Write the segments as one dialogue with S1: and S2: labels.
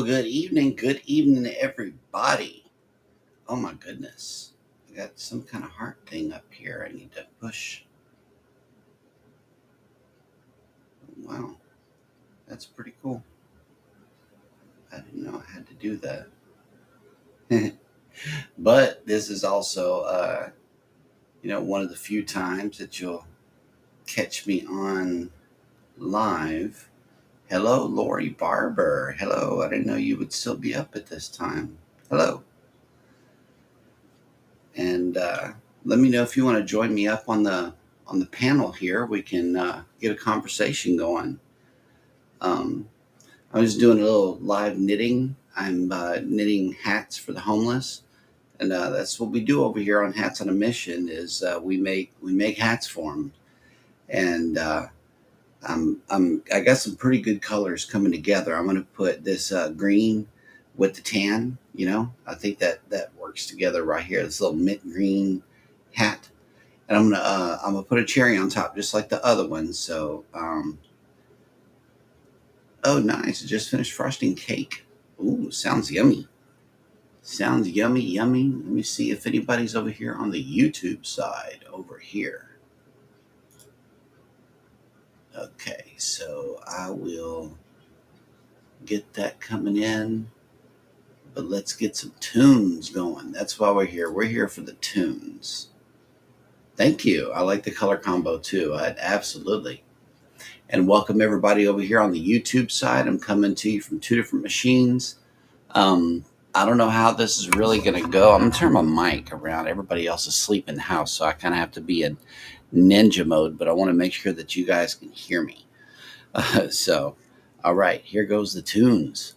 S1: Good evening, everybody. Oh my goodness. I got some kind of heart thing up here I need to push. Wow, that's pretty cool. I didn't know I had to do that. But this is also, one of the few times that you'll catch me on live. Hello, Lori Barber. Hello, I didn't know you would still be up at this time. Hello. And let me know if you want to join me up on the panel here. We can get a conversation going. I was doing a little live knitting. I'm knitting hats for the homeless, and that's what we do over here on Hats on a Mission. Is we make hats for them, and I got some pretty good colors coming together. I'm going to put this green with the tan. I think that works together right here. This little mint green hat, and I'm gonna put a cherry on top, just like the other one. So, oh, nice! I just finished frosting cake. Ooh, sounds yummy. Sounds yummy, yummy. Let me see if anybody's over here on the YouTube side over here. Okay, so I will get that coming in. But let's get some tunes going. That's why we're here. We're here for the tunes. Thank you. I like the color combo too. Absolutely. And welcome everybody over here on the YouTube side. I'm coming to you from two different machines. I don't know how this is really going to go. I'm going to turn my mic around. Everybody else is asleep in the house, so I kind of have to be in ninja mode, but I want to make sure that you guys can hear me. So, all right, here goes the tunes.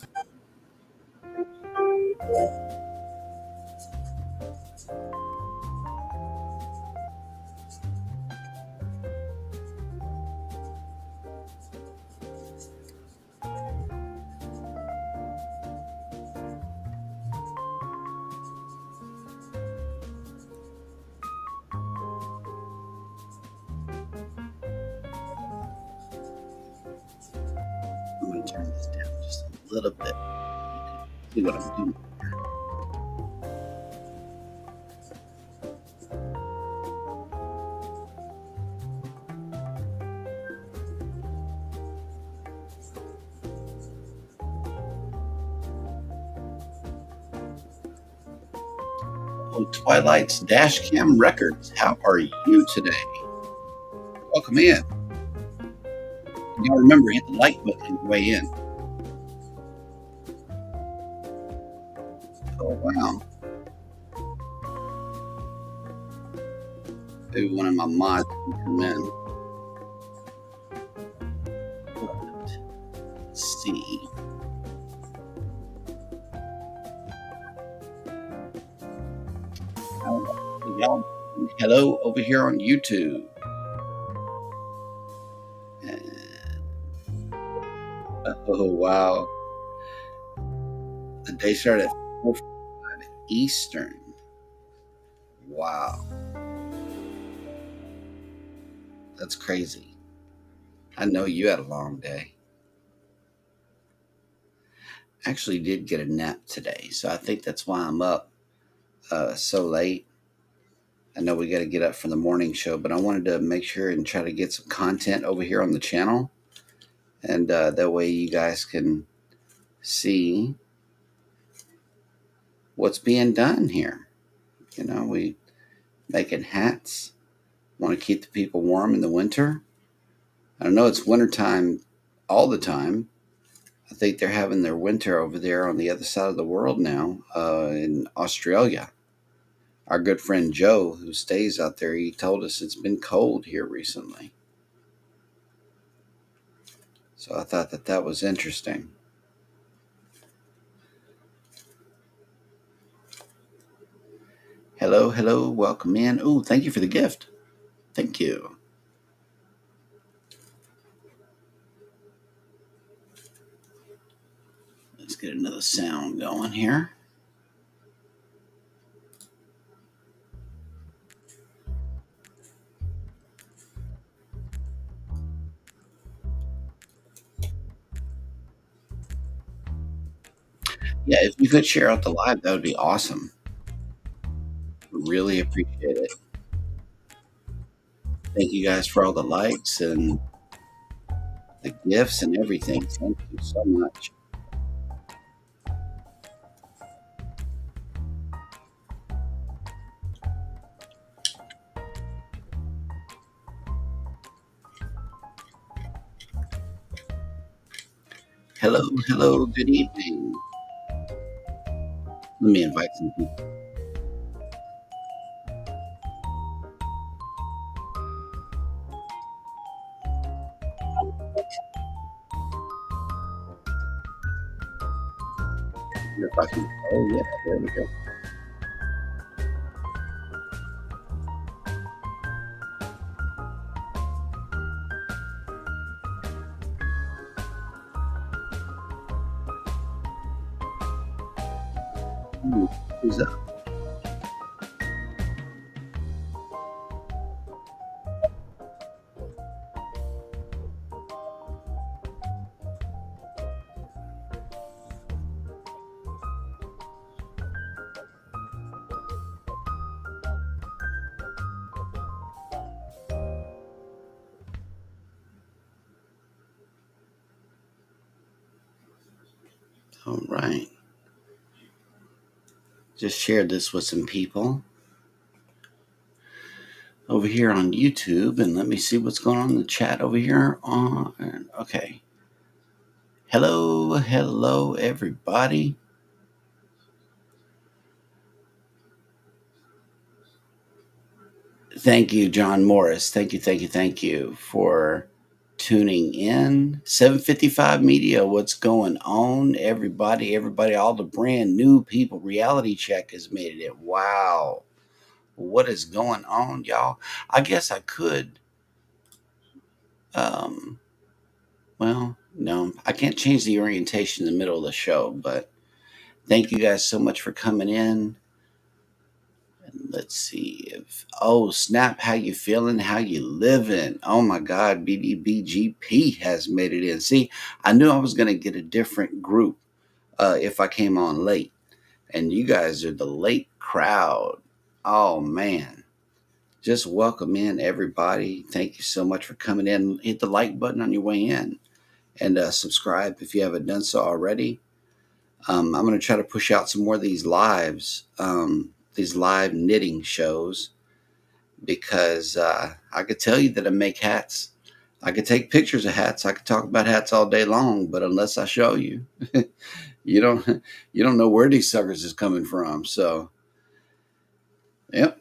S1: I'm going to turn this down just a little bit. See what I'm doing. Oh, Twilight's Dashcam Records. How are you today? Welcome in. Y'all remember, hit the like button on your way in. Oh, wow. Maybe one of my mods can come in. Let's see. Y'all, hello over here on YouTube. Oh, wow. The day started at 4:45 Eastern. Wow. That's crazy. I know you had a long day. Actually did get a nap today, so I think that's why I'm up so late. I know we got to get up for the morning show, but I wanted to make sure and try to get some content over here on the channel. And that way you guys can see what's being done here. We making hats. Want to keep the people warm in the winter. I know it's wintertime all the time. I think they're having their winter over there on the other side of the world now, in Australia. Our good friend Joe, who stays out there, he told us it's been cold here recently. So I thought that was interesting. Hello, welcome in. Oh, thank you for the gift. Thank you. Let's get another sound going here. Yeah, if you could share out the live, that would be awesome. Really appreciate it. Thank you guys for all the likes and the gifts and everything. Thank you so much. Hello, hello, good evening. Let me invite some people. If I can. Oh, yeah, there we go. Who's up? All right. Just shared this with some people over here on YouTube, and let me see what's going on in the chat over here. Okay. Hello, hello, everybody. Thank you, John Morris. Thank you for tuning in. 755 Media, what's going on? Everybody, all the brand new people. Reality Check has made it. Wow. What is going on, y'all? I guess I could. Um, well, no, I can't change the orientation in the middle of the show, but thank you guys so much for coming in. Let's see if snap, how you feeling, how you living? Oh my god, BDBGP has made it in. See, I knew I was going to get a different group if I came on late, and you guys are the late crowd. Oh man, just welcome in everybody. Thank you so much for coming in. Hit the like button on your way in, and subscribe if you haven't done so already. I'm going to try to push out some more of these live knitting shows, because I could tell you that I make hats. I could take pictures of hats. I could talk about hats all day long, but unless I show you, you don't you don't know where these suckers is coming from. So, yep.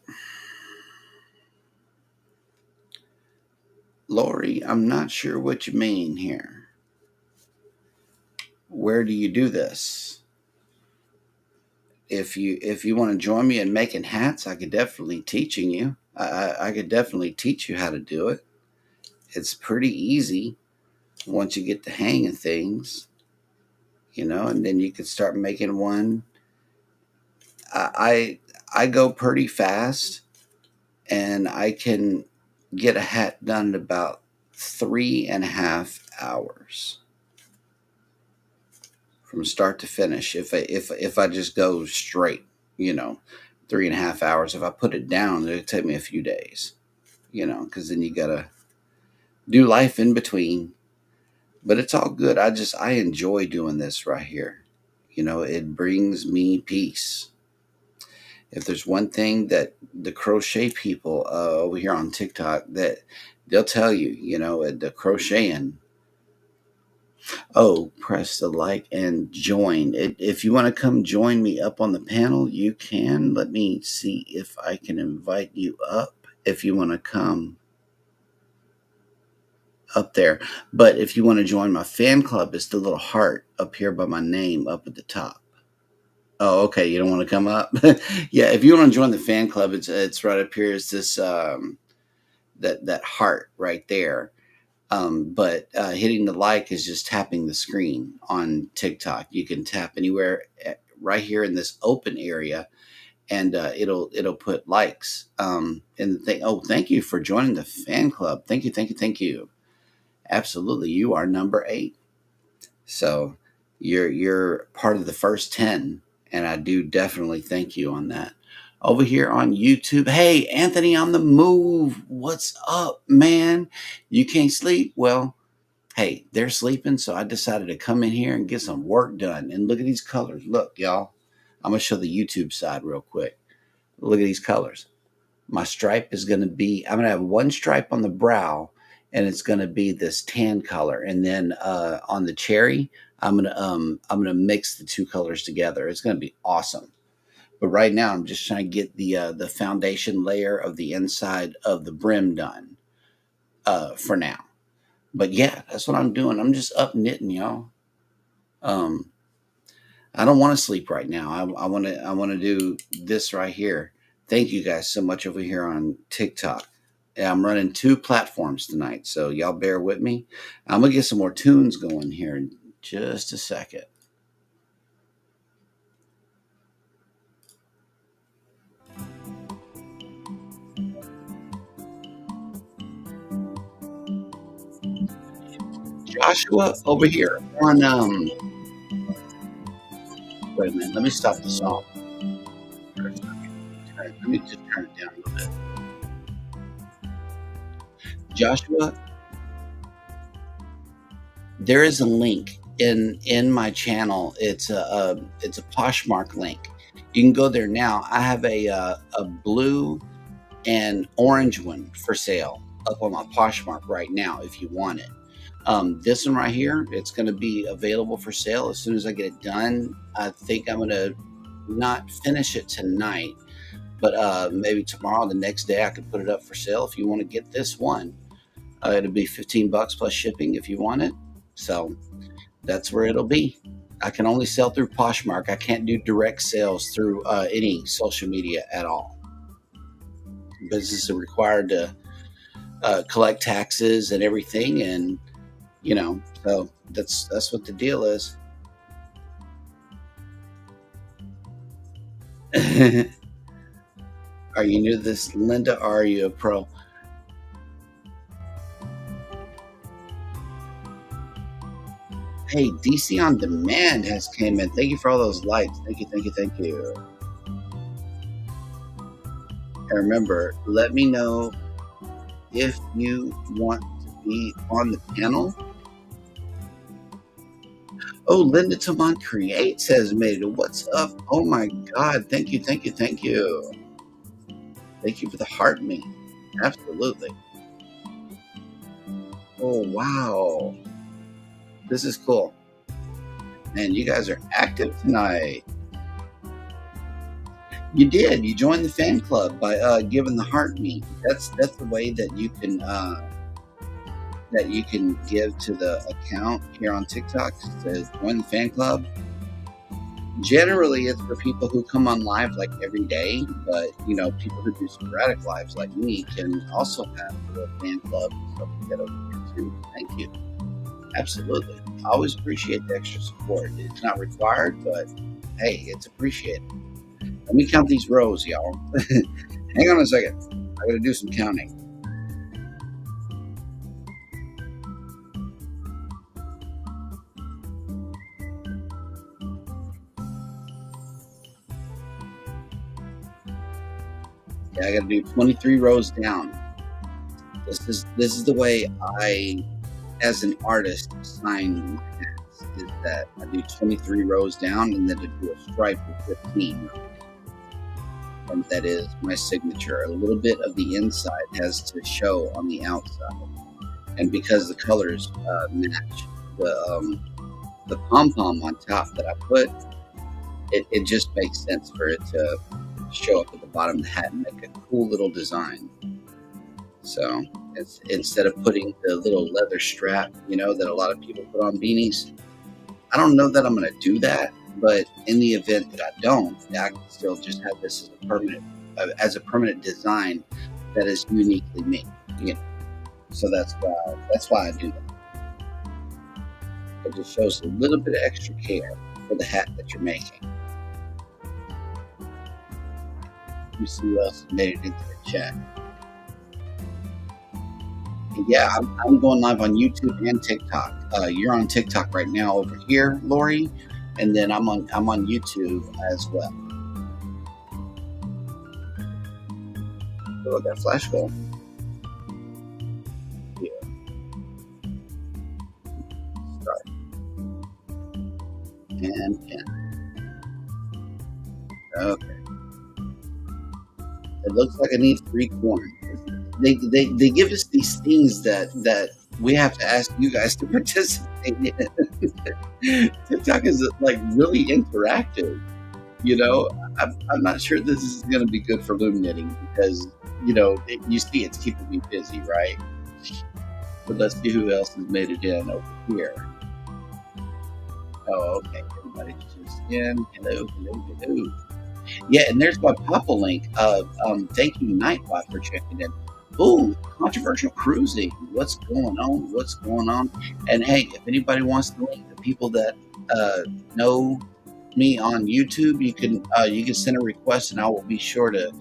S1: Lori, I'm not sure what you mean here. Where do you do this? If you want to join me in making hats, I could definitely teaching you. I could definitely teach you how to do it. It's pretty easy once you get the hang of things, and then you can start making one. I go pretty fast, and I can get a hat done in about 3.5 hours from start to finish. If I just go straight, 3.5 hours. If I put it down, it'll take me a few days, because then you gotta do life in between. But it's all good. I enjoy doing this right here. It brings me peace. If there's one thing that the crochet people over here on TikTok, that they'll tell you, the crocheting. Oh, press the like and join. If you want to come join me up on the panel, you can. Let me see if I can invite you up if you want to come up there. But if you want to join my fan club, it's the little heart up here by my name up at the top. Oh, okay. You don't want to come up? Yeah, if you want to join the fan club, it's right up here. It's this that heart right there. But hitting the like is just tapping the screen on TikTok. You can tap anywhere right here in this open area, and it'll put likes. And the thing. Oh, thank you for joining the fan club. Thank you. Absolutely, you are number 8. So You're part of the first 10, and I do definitely thank you on that. Over here on YouTube, hey Anthony on the move, what's up, man? You can't sleep? Well, hey, they're sleeping, so I decided to come in here and get some work done. And look at these colors. Look, y'all. I'm gonna show the YouTube side real quick. Look at these colors. My stripe is going to be, I'm going to have one stripe on the brow, and it's going to be this tan color. And then on the cherry, I'm going to mix the two colors together. It's going to be awesome. But right now I'm just trying to get the foundation layer of the inside of the brim done for now. But yeah, that's what I'm doing. I'm just up knitting, y'all. Um, I don't want to sleep right now. I want to do this right here. Thank you guys so much over here on TikTok. Yeah, I'm running 2 platforms tonight, so y'all bear with me. I'm gonna get some more tunes going here in just a second. Joshua over here on wait a minute, let me stop the song. Let me just turn it down a little bit. Joshua, there is a link in my channel. It's a Poshmark link. You can go there now. I have a blue and orange one for sale up on my Poshmark right now if you want it. This one right here, it's going to be available for sale as soon as I get it done. I think I'm going to not finish it tonight, but maybe tomorrow, the next day, I could put it up for sale. If you want to get this one, it'll be $15 plus shipping if you want it. So that's where it'll be. I can only sell through Poshmark. I can't do direct sales through any social media at all. Businesses are required to collect taxes and everything, and so that's what the deal is. Are you new to this, Linda, or are you a pro? Hey, DC on Demand has came in. Thank you for all those likes. Thank you, thank you, thank you. And remember, let me know if you want to be on the panel. Oh, Linda Tamon Creates has made it. What's up? Oh my God. Thank you, thank you, thank you. Thank you for the heart me. Absolutely. Oh, wow. This is cool. Man, you guys are active tonight. You did. You joined the fan club by giving the heart me. That's the way that you can give to the account here on TikTok to join the fan club. Generally, it's for people who come on live like every day, but people who do sporadic lives like me can also have a fan club. So get over here too. Thank you. Absolutely. I always appreciate the extra support. It's not required, but hey, it's appreciated. Let me count these rows, y'all. Hang on a second. I gotta do some counting. Yeah, I gotta do 23 rows down. This is the way I, as an artist, sign my hats. Is that I do 23 rows down, and then I do a stripe of 15 rows. And that is my signature. A little bit of the inside has to show on the outside, and because the colors match, the pom-pom on top that I put, it just makes sense for it to show up at the bottom of the hat and make a cool little design. So instead of putting the little leather strap, that a lot of people put on beanies, I don't know that I'm going to do that. But in the event that I don't, I can still just have this as a permanent design that is uniquely me. So that's why I do that. It just shows a little bit of extra care for the hat that you're making. Let me see who else made it into the chat. Yeah, I'm going live on YouTube and TikTok. You're on TikTok right now over here, Lori, and then I'm on YouTube as well. So that flash goal. Yeah, start and pin. Okay. It looks like I need 3 corners. They give us these things that we have to ask you guys to participate in. TikTok is like really interactive. You know, I'm not sure this is going to be good for loom knitting because you see it's keeping me busy, right? But let's see who else has made it in over here. Oh, okay. Everybody's just in. Hello, hello, hello. Yeah, and there's my Papa link. Thank you, Nightbot, for checking in. Ooh, controversial cruising. What's going on? What's going on? And hey, if anybody wants to link the people that know me on YouTube, you can send a request, and I will be sure to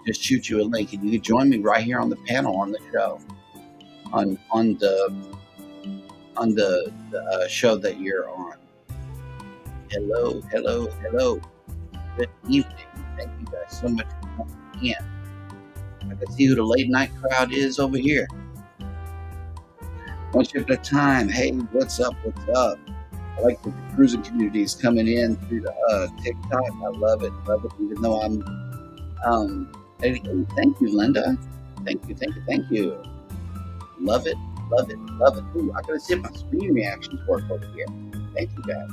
S1: just shoot you a link, and you can join me right here on the panel on the show, on the show that you're on. Hello, hello, hello. Good evening. Thank you guys so much for coming in. I can see who the late night crowd is over here. One shift at a time. Hey, what's up? What's up? I like that the cruising community is coming in through the TikTok. I love it. Love it. Even though thank you, Linda. Thank you, thank you, thank you. Love it, love it, love it. Ooh, I gotta see if my screen reactions work over here. Thank you guys.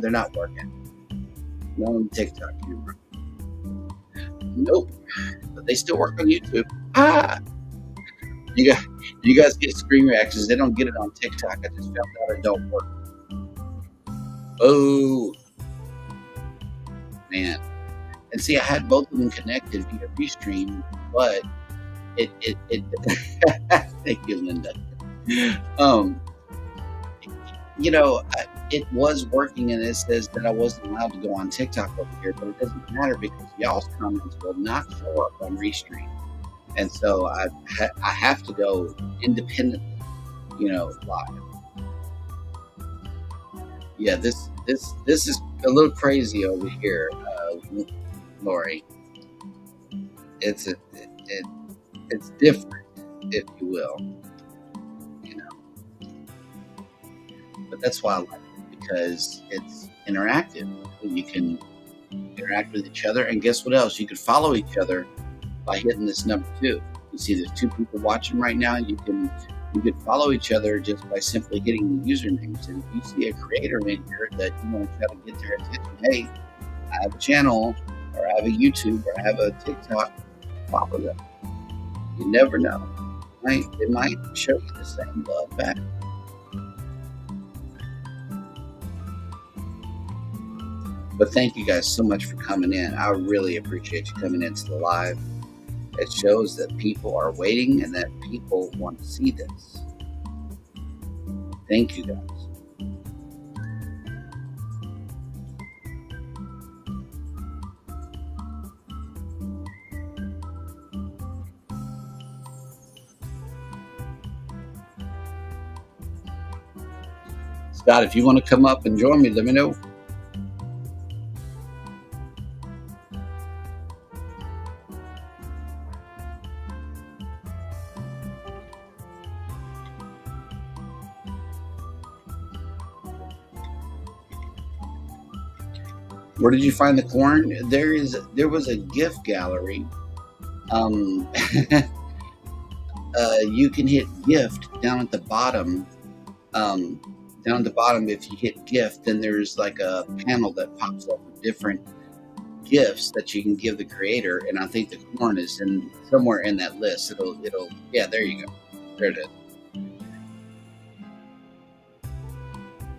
S1: They're not working. No on TikTok camera. Nope. But they still work on YouTube. You guys get screen reactions. They don't get it on TikTok. I just found out it don't work. Oh man. And see, I had both of them connected via Restream, but it thank you, Linda. It was working, and it says that I wasn't allowed to go on TikTok over here, but it doesn't matter because y'all's comments will not show up on Restream, and so I have to go independently, live. Yeah, this is a little crazy over here, Lori. It's different, if you will, But that's why I like it, because it's interactive. You can interact with each other, and guess what else? You can follow each other by hitting this number 2. You see, there's 2 people watching right now. You can follow each other just by simply hitting the usernames. And if you see a creator in here that you want to try to get their attention, hey, I have a channel, or I have a YouTube, or I have a TikTok, follow them. You never know. It might show you the same love back. But thank you guys so much for coming in. I really appreciate you coming into the live. It shows that people are waiting and that people want to see this. Thank you guys. Scott, if you want to come up and join me, let me know. Where did you find the corn? There was a gift gallery. You can hit gift down at the bottom. Down at the bottom, if you hit gift, then there's like a panel that pops up with different gifts that you can give the creator. And I think the corn is somewhere in that list. Yeah, there you go. There it is.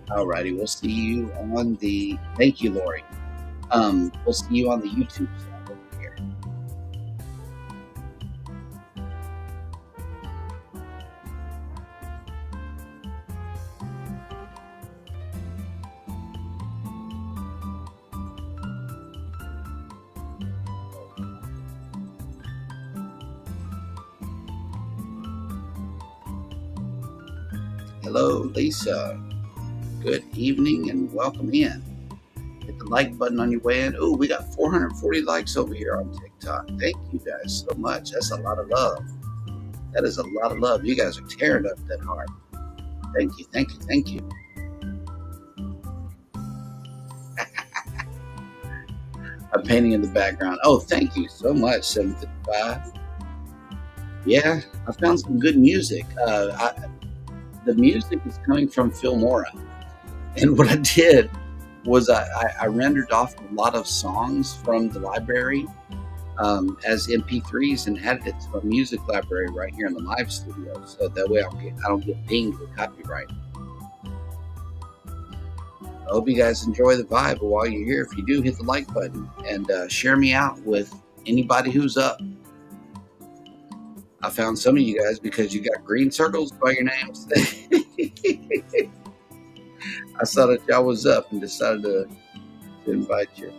S1: Alrighty, we'll see you on the. Thank you, Lori. We'll see you on the YouTube side over here. Hello, Lisa. Good evening and welcome in. Hit the like button on your way in. Oh, we got 440 likes over here on TikTok. Thank you guys so much. That's a lot of love. That is a lot of love. You guys are tearing up that heart. Thank you, thank you, thank you. I'm painting in the background. Oh, thank you so much, 755. Yeah, I found some good music. The music is coming from Filmora. And what I did was I rendered off a lot of songs from the library as MP3s and added it to a music library right here in the live studio. So that way I don't get dinged with copyright. I hope you guys enjoy the vibe. But while you're here, if you do, hit the like button and share me out with anybody who's up. I found some of you guys because you got green circles by your names. I saw that y'all was up and decided to invite you.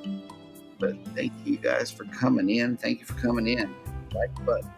S1: But thank you guys for coming in. Thank you for coming in. Like button.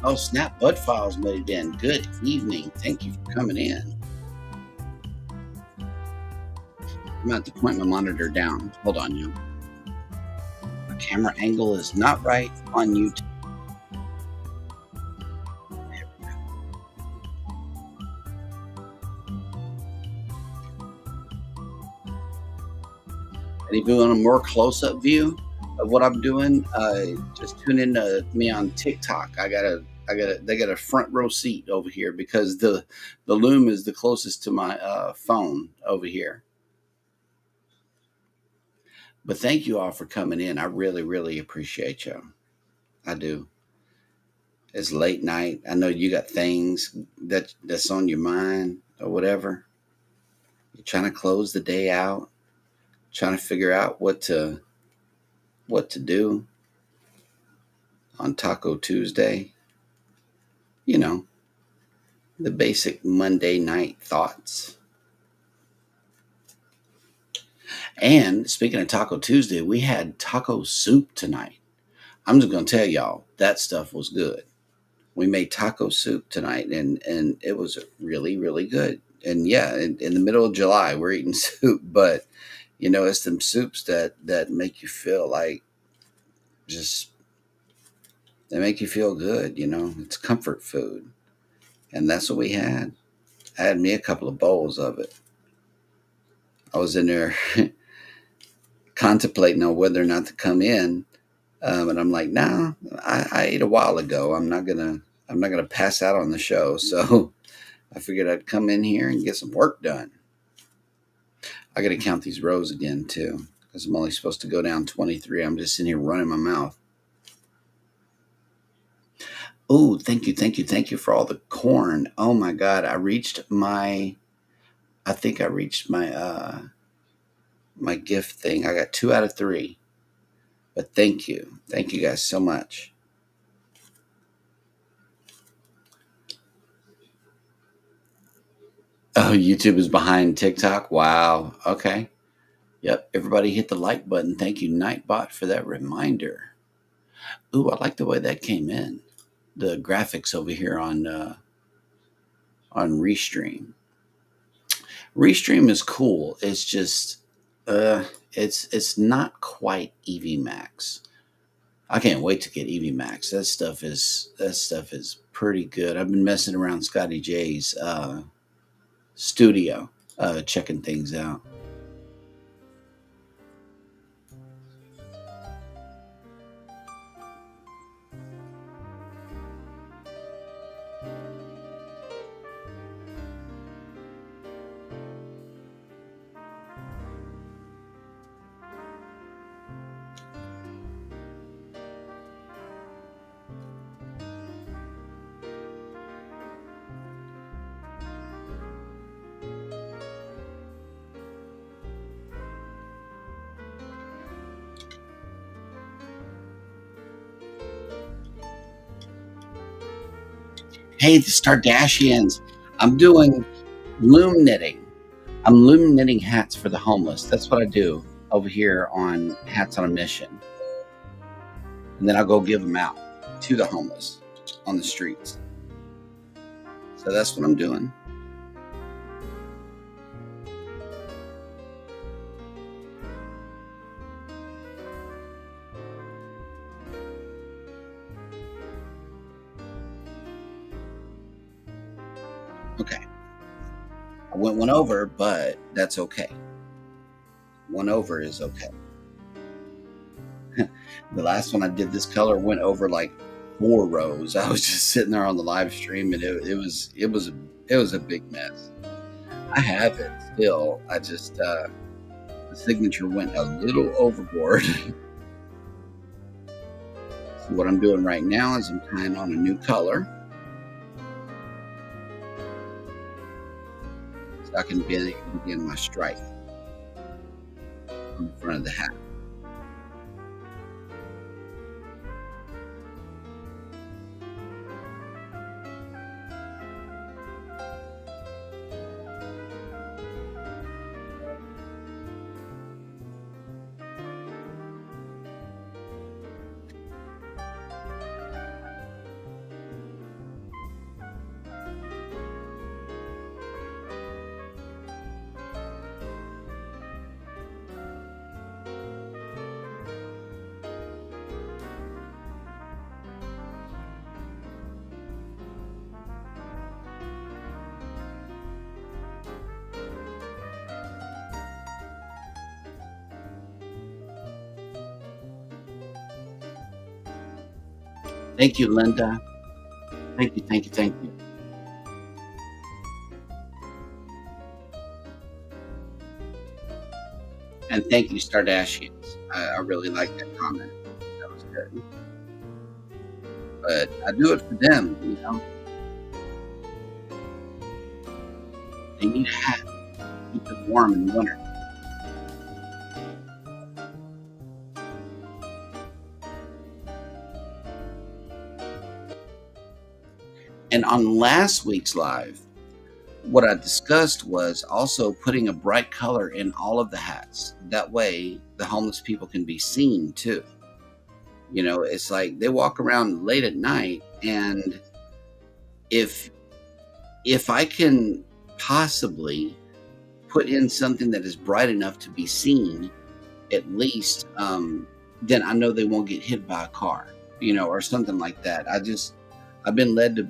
S1: Oh, Snap Bud Files made it in. Good evening. Thank you for coming in. I'm going to have to point my monitor down. Hold on, you. My camera angle is not right on YouTube. There we go. And if you want a more close-up view of what I'm doing, just tune in to me on TikTok. They got a front row seat over here because the loom is the closest to my phone over here. But thank you all for coming in. I really, really appreciate you. I do. It's late night. I know you got things that's on your mind or whatever. You're trying to close the day out, trying to figure out what to do on Taco Tuesday. You know, the basic Monday night thoughts. And speaking of Taco Tuesday, we had taco soup tonight. I'm just going to tell y'all, that stuff was good. We made taco soup tonight, and it was really, really good. And yeah, in the middle of July, we're eating soup, but you know, it's them soups that make you feel like just, they make you feel good. You know, it's comfort food. And that's what we had. I had me a couple of bowls of it. I was in there contemplating on whether or not to come in. And I'm like, nah, I ate a while ago. I'm not gonna pass out on the show. So I figured I'd come in here and get some work done. I got to count these rows again too, because I'm only supposed to go down 23. I'm just sitting here running my mouth. Oh, thank you for all the corn. Oh my God, I think I reached my my gift thing. I got 2 out of 3. But thank you guys so much. Oh, YouTube is behind TikTok. Wow. Okay. Yep. Everybody hit the like button. Thank you, Nightbot, for that reminder. Ooh, I like the way that came in. The graphics over here on Restream. Restream is cool. It's just it's not quite EV Max. I can't wait to get EV Max. That stuff is pretty good. I've been messing around Scotty J's studio, checking things out. Hey, the Kardashians. I'm doing loom knitting. I'm loom knitting hats for the homeless. That's what I do over here on Hats on a Mission. And then I'll go give them out to the homeless on the streets. So that's what I'm doing. Okay. I went one over, but that's okay. One over is okay. The last one I did this color went over like 4 rows. I was just sitting there on the live stream, and it was a big mess. I have it still. I just the signature went a little overboard. So what I'm doing right now is I'm tying on a new color so I can begin my stripe on the front of the hat. Thank you, Linda. Thank you, thank you, thank you. And thank you, Stardashians. I really like that comment. That was good. But I do it for them, you know. They need a hat to keep them warm in the winter. And on last week's live, what I discussed was also putting a bright color in all of the hats. That way, the homeless people can be seen too. You know, it's like they walk around late at night, and if I can possibly put in something that is bright enough to be seen, at least, then I know they won't get hit by a car, you know, or something like that. I've been led to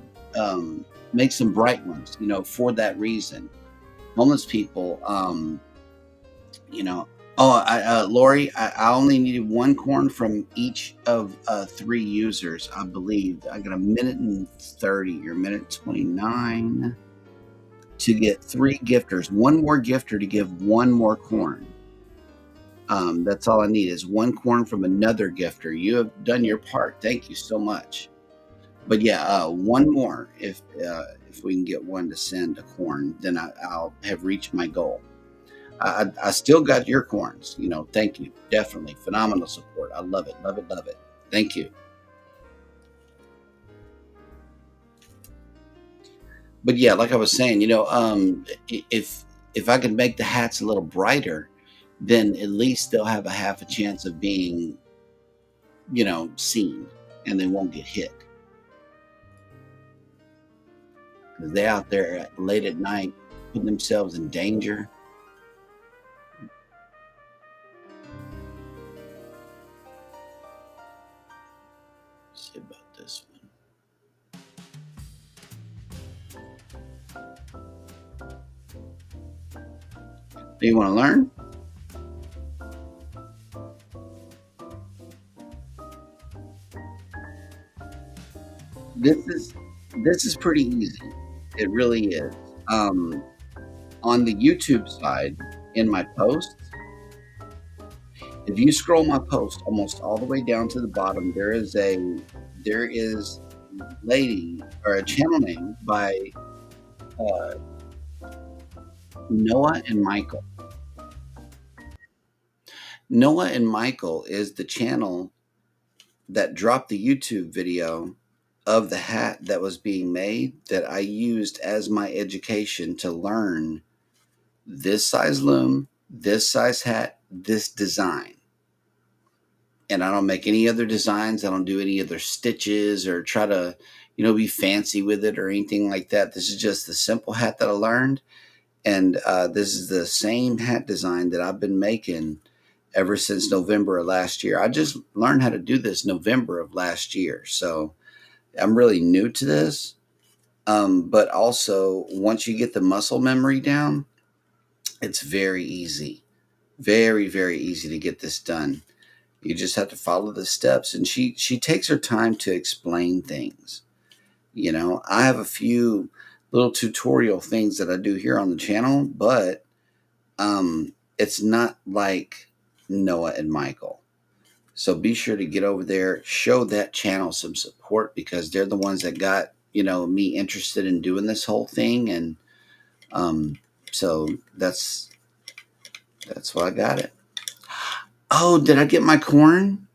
S1: make some bright ones, you know, for that reason. Homeless people, you know. Oh, Lori, I only needed 1 corn from each of 3 users, I believe. I got a minute and 30 or minute 29 to get 3 gifters. 1 more gifter to give 1 more corn. That's all I need is 1 corn from another gifter. You have done your part. Thank you so much. But yeah, 1 more. If we can get 1 to send a corn, then I'll have reached my goal. I still got your corns. You know, thank you. Definitely phenomenal support. I love it, love it, love it. Thank you. But yeah, like I was saying, you know, if I can make the hats a little brighter, then at least they'll have a half a chance of being, you know, seen, and they won't get hit. Because they out there late at night putting themselves in danger. Let's see about this one. Do you want to learn? This is pretty easy. It really is. On the YouTube side, in my posts, if you scroll my post almost all the way down to the bottom, there is a lady or a channel name by uh, Noah and Michael. Noah and Michael is the channel that dropped the YouTube video of the hat that was being made that I used as my education to learn this size loom, this size hat, this design. And I don't make any other designs. I don't do any other stitches or try to, be fancy with it or anything like that. This is just the simple hat that I learned. And this is the same hat design that I've been making ever since November of last year. I just learned how to do this November of last year. So I'm really new to this. But also, once you get the muscle memory down, it's very easy. Very, very easy to get this done. You just have to follow the steps. And she takes her time to explain things. I have a few little tutorial things that I do here on the channel, but it's not like Noah and Michael. So be sure to get over there, show that channel some support because they're the ones that got, me interested in doing this whole thing. And so that's why I got it. Oh, did I get my corn?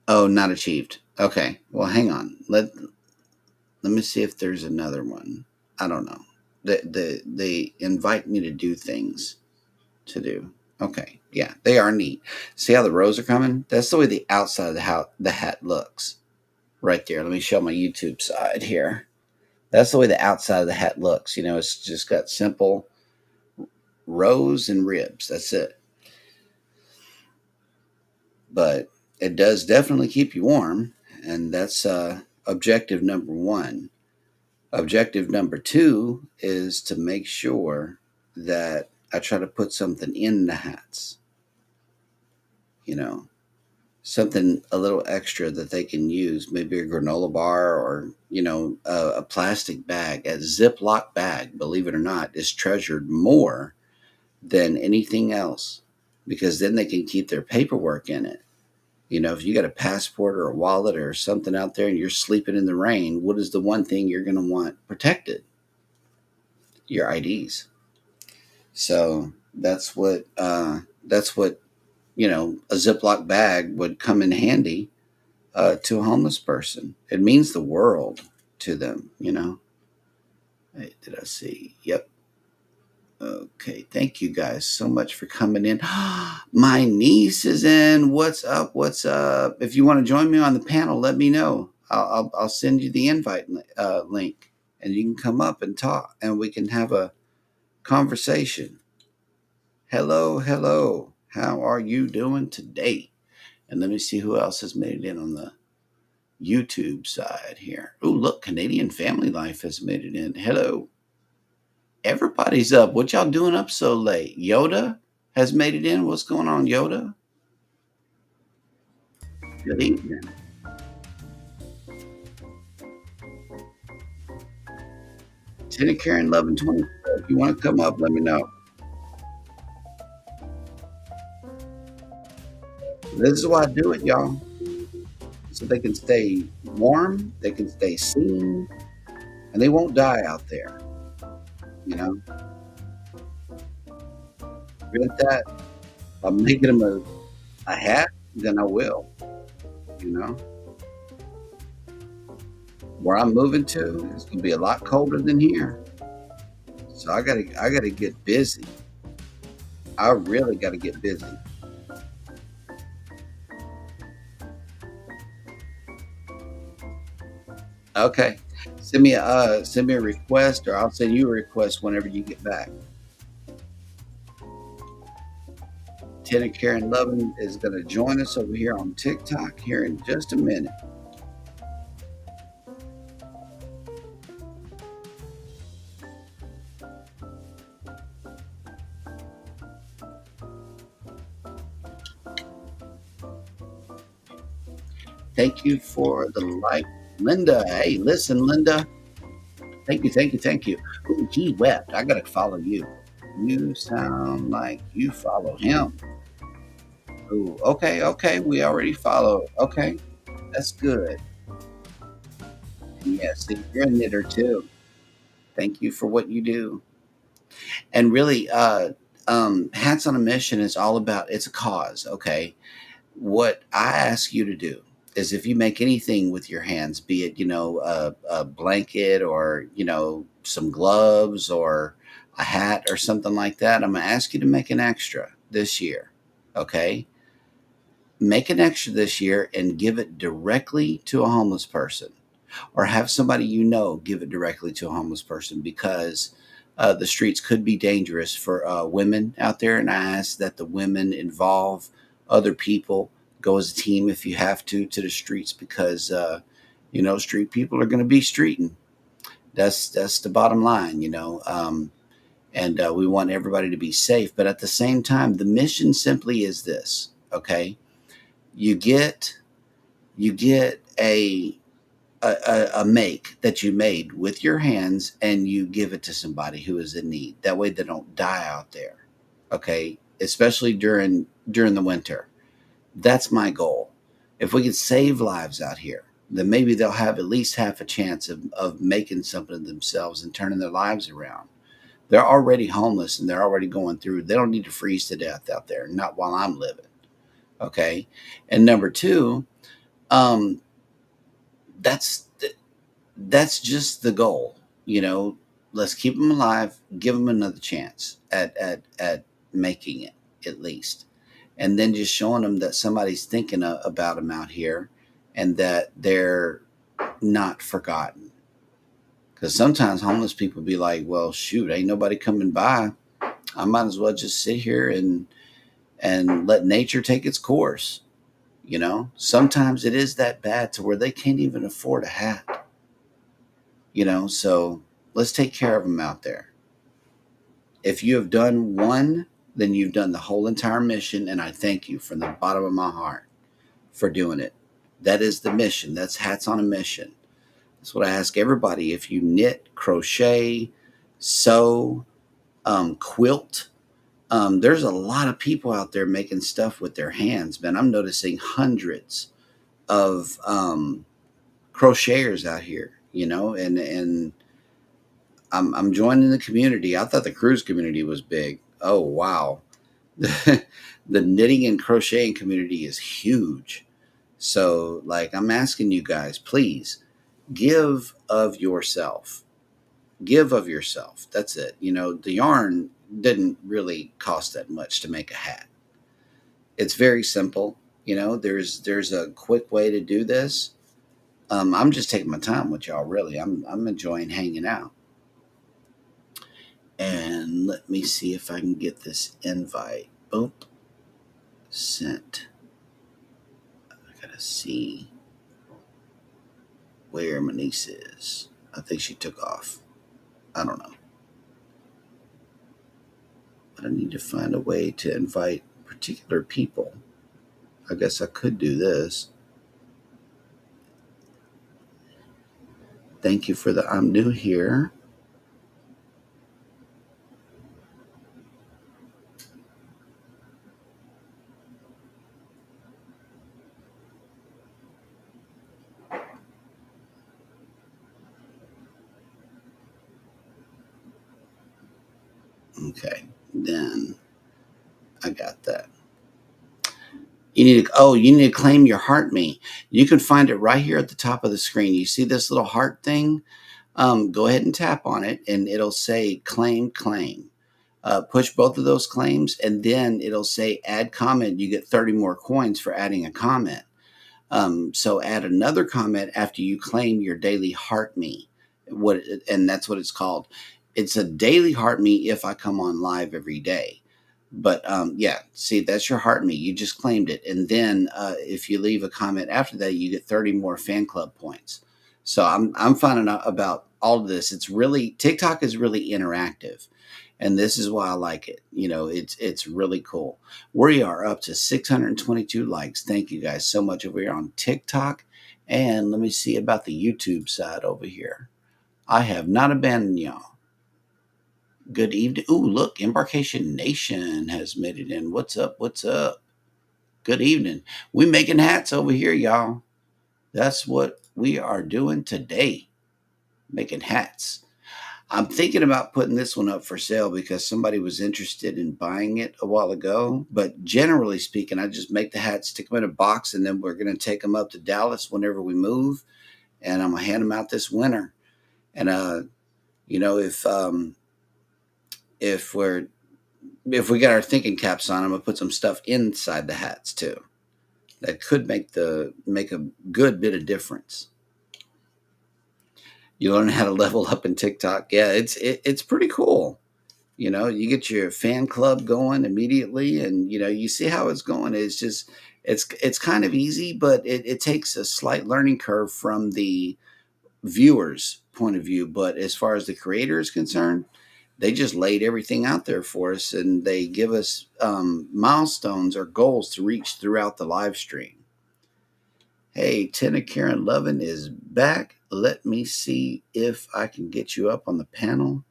S1: Oh, not achieved. Okay. Well, hang on. Let me see if there's another one. I don't know. They invite me to do things to do. Okay. Yeah, they are neat. See how the rows are coming? That's the way the outside of the hat looks. Right there. Let me show my YouTube side here. That's the way the outside of the hat looks. It's just got simple rows and ribs. That's it. But it does definitely keep you warm. And that's objective number 1. Objective number 2 is to make sure that I try to put something in the hats. Something a little extra that they can use, maybe a granola bar or, a plastic bag. A Ziploc bag, believe it or not, is treasured more than anything else because then they can keep their paperwork in it. If you got a passport or a wallet or something out there and you're sleeping in the rain, what is the one thing you're going to want protected? Your IDs. So that's what a Ziploc bag would come in handy to a homeless person. It means the world to them. Hey, did I see? Yep. Okay, thank you guys so much for coming in. My niece is in. What's up? What's up? If you want to join me on the panel, let me know. I'll send you the invite link, and you can come up and talk, and we can have a conversation. Hello, hello. How are you doing today? And let me see who else has made it in on the YouTube side here. Oh, look, Canadian Family Life has made it in. Hello. Everybody's up. What y'all doing up so late? Yoda has made it in. What's going on, Yoda? Good evening. Tina Karen 1124. If you want to come up, let me know. This is why I do it, y'all. So they can stay warm, they can stay seen, and they won't die out there. Prevent that by making them a hat, then I will. Where I'm moving to, it's gonna be a lot colder than here. So I gotta get busy. I really gotta get busy. Okay. Send me a request or I'll send you a request whenever you get back. Tina Karen Lovin is going to join us over here on TikTok here in just a minute. Thank you for the like. Linda, hey, listen, Linda. Thank you, thank you, thank you. Ooh, he wept. I got to follow you. You sound like you follow him. Ooh, okay. We already follow. Okay, that's good. And yes, you're a knitter too. Thank you for what you do. And really, Hats on a Mission is all about, it's a cause, okay? What I ask you to do is if you make anything with your hands, be it, a blanket or, some gloves or a hat or something like that, I'm going to ask you to make an extra this year. Okay. Make an extra this year and give it directly to a homeless person, or have somebody give it directly to a homeless person, because the streets could be dangerous for women out there. And I ask that the women involve other people, go as a team if you have to the streets, because street people are going to be streeting. That's the bottom line, and we want everybody to be safe. But at the same time, the mission simply is this. Okay, you get a make that you made with your hands, and you give it to somebody who is in need. That way they don't die out there. Okay, especially during the winter. That's my goal. If we could save lives out here, then maybe they'll have at least half a chance of making something of themselves and turning their lives around. They're already homeless and they're already going through. They don't need to freeze to death out there, not while I'm living. Okay. And number two, um, that's that's just the goal. You know, let's keep them alive, give them another chance at making it, at least, and then just showing them that somebody's thinking about them out here, and that they're not forgotten. Because sometimes homeless people be like, "Well, shoot, ain't nobody coming by. I might as well just sit here and let nature take its course." Sometimes it is that bad to where they can't even afford a hat. So let's take care of them out there. If you have done one, then you've done the whole entire mission, and I thank you from the bottom of my heart for doing it. That is the mission. That's Hats on a Mission. That's what I ask everybody. If you knit, crochet, sew, quilt, there's a lot of people out there making stuff with their hands, man. I'm noticing hundreds of crocheters out here, and I'm joining the community. I thought the cruise community was big. Oh wow, the knitting and crocheting community is huge. So, like, I'm asking you guys, please give of yourself. Give of yourself. That's it. The yarn didn't really cost that much to make a hat. It's very simple. There's a quick way to do this. I'm just taking my time with y'all. Really, I'm enjoying hanging out. And let me see if I can get this invite. Boom. Sent. I gotta see where my niece is. I think she took off. I don't know. But I need to find a way to invite particular people. I guess I could do this. Thank you for the I'm new here. Okay, then I got that. You need to claim your heart me. You can find it right here at the top of the screen. You see this little heart thing? Go ahead and tap on it, and it'll say claim. Push both of those claims, and then it'll say add comment. You get 30 more coins for adding a comment. So add another comment after you claim your daily heart me. And that's what it's called. It's a daily heart me if I come on live every day. But yeah, see, that's your heart me. You just claimed it. And then if you leave a comment after that, you get 30 more fan club points. So I'm finding out about all of this. TikTok is really interactive. And this is why I like it. It's really cool. We are up to 622 likes. Thank you guys so much over here on TikTok. And let me see about the YouTube side over here. I have not abandoned y'all. Good evening. Ooh, look, Embarkation Nation has made it in. What's up? What's up? Good evening. We making hats over here, y'all. That's what we are doing today. Making hats. I'm thinking about putting this one up for sale because somebody was interested in buying it a while ago. But generally speaking, I just make the hats, stick them in a box, and then we're going to take them up to Dallas whenever we move, and I'm gonna hand them out this winter. And you know, if we're if we got our thinking caps on, I'm gonna put some stuff inside the hats too. That could make a good bit of difference. You learn how to level up in TikTok. Yeah, it's pretty cool. You know, you get your fan club going immediately, and you know you see how it's going. It's just it's kind of easy, but it takes a slight learning curve from the viewer's point of view. But as far as the creator is concerned, they just laid everything out there for us, and they give us milestones or goals to reach throughout the live stream. Hey, Tina Karen Lovin is back. Let me see if I can get you up on the panel.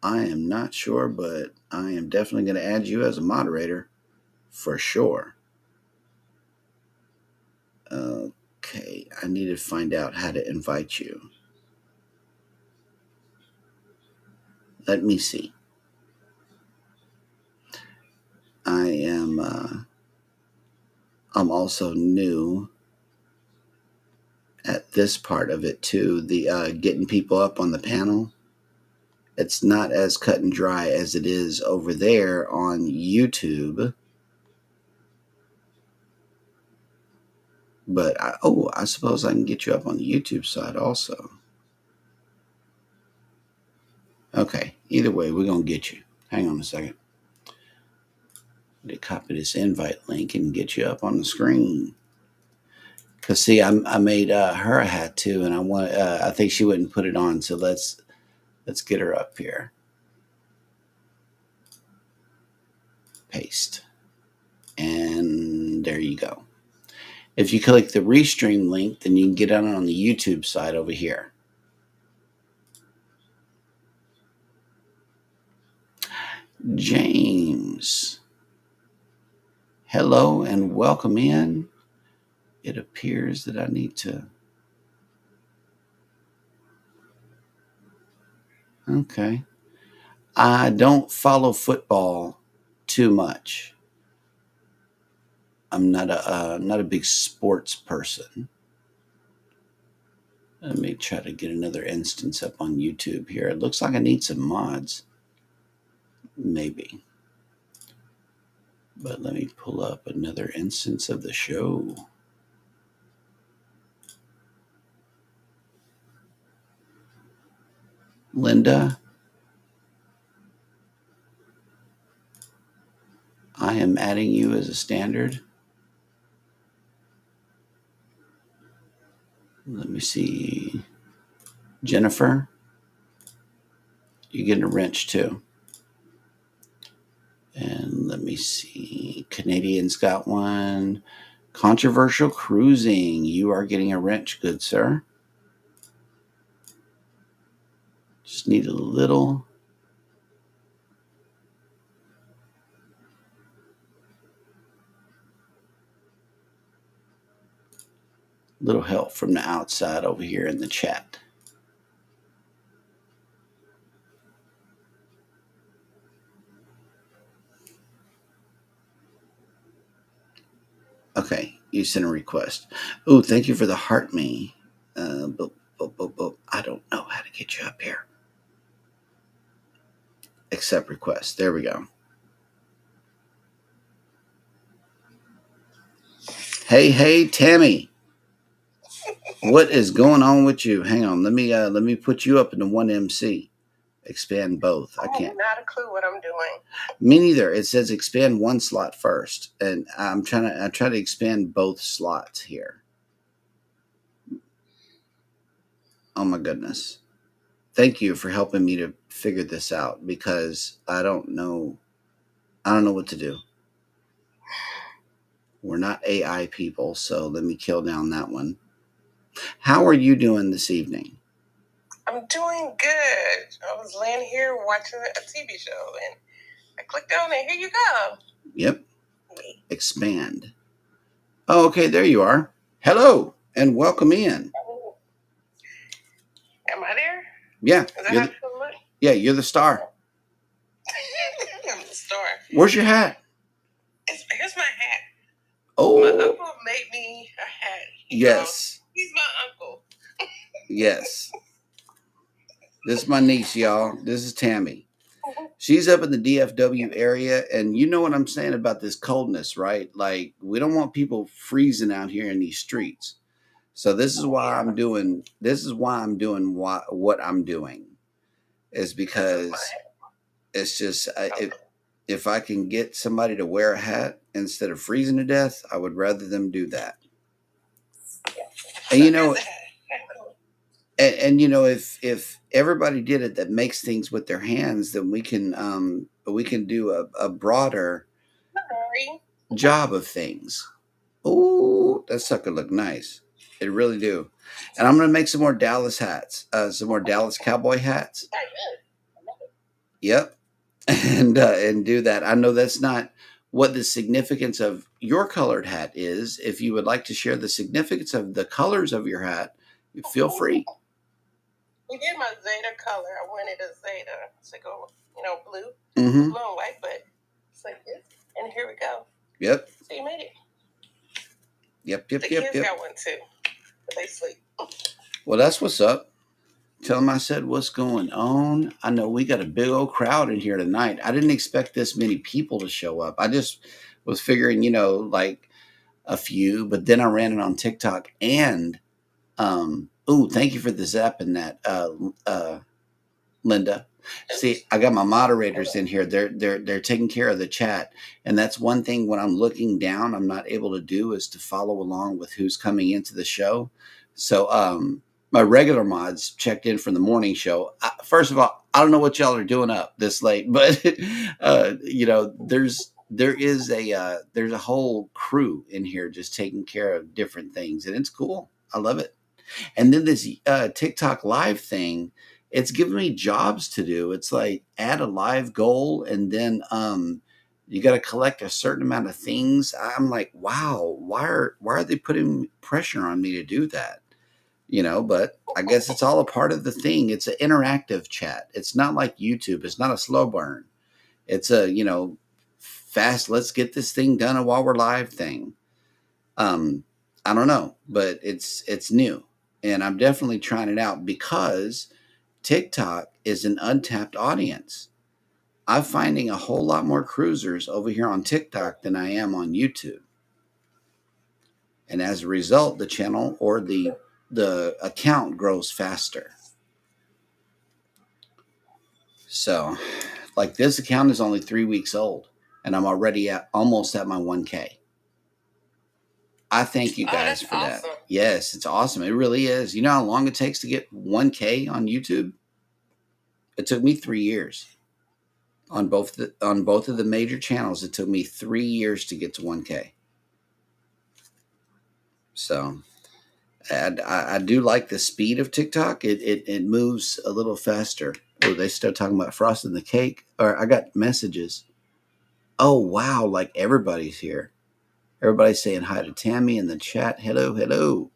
S1: I am not sure, but I am definitely going to add you as a moderator for sure. Okay, I need to find out how to invite you. Let me see. I'm also new at this part of it too. The getting people up on the panel. It's not as cut and dry as it is over there on YouTube. But I suppose I can get you up on the YouTube side also. Okay, either way, we're going to get you. Hang on a second. To copy this invite link and get you up on the screen. Because see, I made her a hat too, and I think she wouldn't put it on, so let's get her up here. Paste. And there you go. If you click the restream link, then you can get on the YouTube side over here. James. Hello and welcome in. It appears that I need to. Okay. I don't follow football too much. I'm not a big sports person. Let me try to get another instance up on YouTube here. It looks like I need some mods. Maybe. But let me pull up another instance of the show. Linda, I am adding you as a standard. Let me see. Jennifer, you're getting a wrench too. And let me see. Canadian's got one. Controversial cruising. You are getting a wrench, good sir. Just need a little help from the outside over here in the chat. Okay, you sent a request. Oh, thank you for the heart me. But I don't know how to get you up here. Accept request. There we go. Hey, Tammy. What is going on with you? Hang on. Let me put you up into one MC. Expand both. I can't.
S2: Not a clue what I'm doing.
S1: Me neither. It says expand one slot first, and I try to expand both slots here. Oh my goodness. Thank you for helping me to figure this out because I don't know what to do. We're not AI people, so let me kill down that one. How are you doing this evening?
S2: I'm doing good. I was laying here watching a TV show and I clicked on it. Here you go.
S1: Yep. Expand. Oh, okay, there you are. Hello and welcome in.
S2: Am I there?
S1: Yeah.
S2: Is that how it
S1: Yeah, you're the star.
S2: I'm the star.
S1: Where's your hat?
S2: Here's my hat.
S1: Oh.
S2: My uncle made me a hat.
S1: Yes.
S2: He's my uncle.
S1: Yes. This is my niece, y'all. This is Tammy. She's up in the DFW area, and you know what I'm saying about this coldness, right? Like, we don't want people freezing out here in these streets. So this is why I'm doing. This is why I'm doing what I'm doing, is because it's just if I can get somebody to wear a hat instead of freezing to death, I would rather them do that. And you know, and you know, if everybody did it that makes things with their hands, then we can do a broader job of things. Oh, that sucker look nice. It really do. And I'm gonna make some more Dallas hats, some more Dallas cowboy hats. Yep, and do that. I know that's not what the significance of your colored hat is. If you would like to share the significance of the colors of your hat, feel free. We did my Zeta color. I wanted a Zeta to go, blue, blue and white, but it's like this. And here we go. Yep. So you made it. Yep. The kids got one too, but they sleep. Well, that's what's up. Tell them I said what's going on. I know we got a big old crowd in here tonight. I didn't expect this many people to show up. I just was figuring, like a few, but then I ran it on TikTok and thank you for the zap and that Linda. See, I got my moderators in here. They're taking care of the chat, and that's one thing when I'm looking down, I'm not able to do is to follow along with who's coming into the show. So, my regular mods checked in from the morning show. First of all, I don't know what y'all are doing up this late, but there's a whole crew in here just taking care of different things, and it's cool. I love it. And then this TikTok live thing, it's giving me jobs to do. It's like add a live goal, and then you got to collect a certain amount of things. I'm like, wow, why are they putting pressure on me to do that? But I guess it's all a part of the thing. It's an interactive chat. It's not like YouTube. It's not a slow burn. It's a fast. Let's get this thing done while we're live thing. I don't know, but it's new. And I'm definitely trying it out because TikTok is an untapped audience. I'm finding a whole lot more cruisers over here on TikTok than I am on YouTube. And as a result, the channel or the account grows faster. So, like this account is only 3 weeks old and I'm already almost at my 1K. I thank you guys for that. Awesome. Yes, it's awesome. It really is. You know how long it takes to get 1K on YouTube? It took me 3 years. On both of the major channels, it took me 3 years to get to 1K. So, and I do like the speed of TikTok. It moves a little faster. Oh, they start talking about frosting the cake. Or I got messages. Oh wow, like everybody's here. Everybody's saying hi to Tammy in the chat. Hello, hello.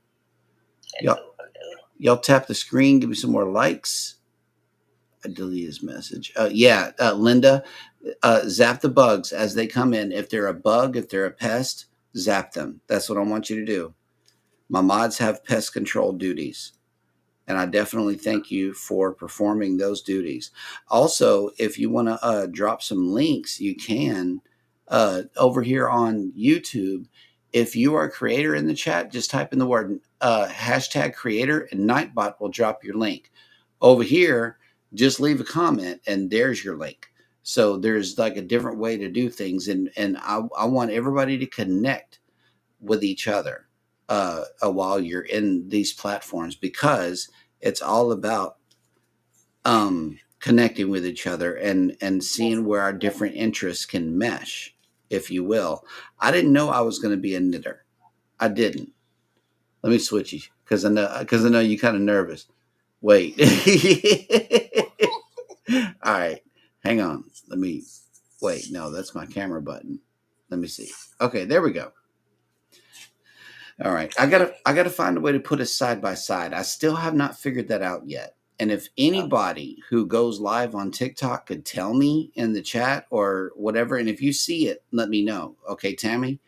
S1: Y'all tap the screen. Give me some more likes. I deleted his message. Linda, zap the bugs as they come in. If they're a bug, if they're a pest, zap them. That's what I want you to do. My mods have pest control duties, and I definitely thank you for performing those duties. Also, if you want to drop some links, you can over here on YouTube. If you are a creator in the chat, just type in the word hashtag creator, and Nightbot will drop your link. Over here, just leave a comment, and there's your link. So there's like a different way to do things, and I want everybody to connect with each other while you're in these platforms, because it's all about connecting with each other and seeing where our different interests can mesh, if you will. I didn't know I was going to be a knitter. I didn't. Let me switch you because I know you're kind of nervous. Wait. All right, hang on. Let me wait. No, that's my camera button. Let me see. Okay, there we go. All right, I gotta find a way to put us side by side. I still have not figured that out yet. And if anybody who goes live on TikTok could tell me in the chat or whatever, and if you see it, let me know. Okay, Tammy?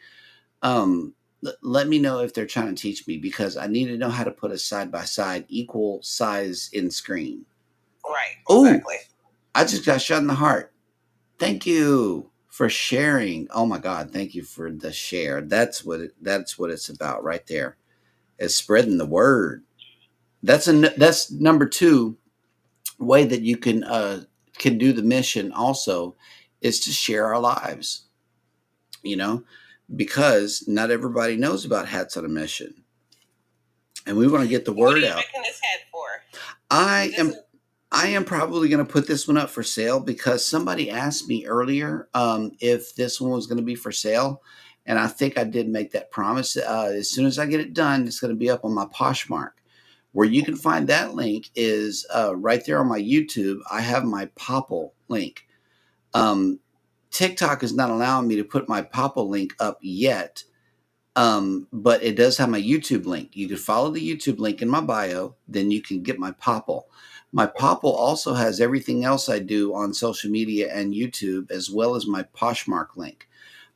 S1: Let me know if they're trying to teach me, because I need to know how to put a side by side equal size in screen.
S2: Right. Exactly.
S1: Ooh, I just got shot in the heart. Thank you for sharing. Oh my God, thank you for the share. That's what it's about right there. Is spreading the word. That's number 2 way that you can do the mission also, is to share our lives, you know, because not everybody knows about Hats on a Mission, and we want to get the word out.
S2: What are you making this hat for?
S1: I am probably going to put this one up for sale, because somebody asked me earlier if this one was going to be for sale, and I think I did make that promise. As soon as I get it done, it's going to be up on my Poshmark. Where you can find that link is right there on my YouTube. I have my Popple link. TikTok is not allowing me to put my Popple link up yet, but it does have my YouTube link. You can follow the YouTube link in my bio, then you can get my Popple. My Popple also has everything else I do on social media and YouTube, as well as my Poshmark link.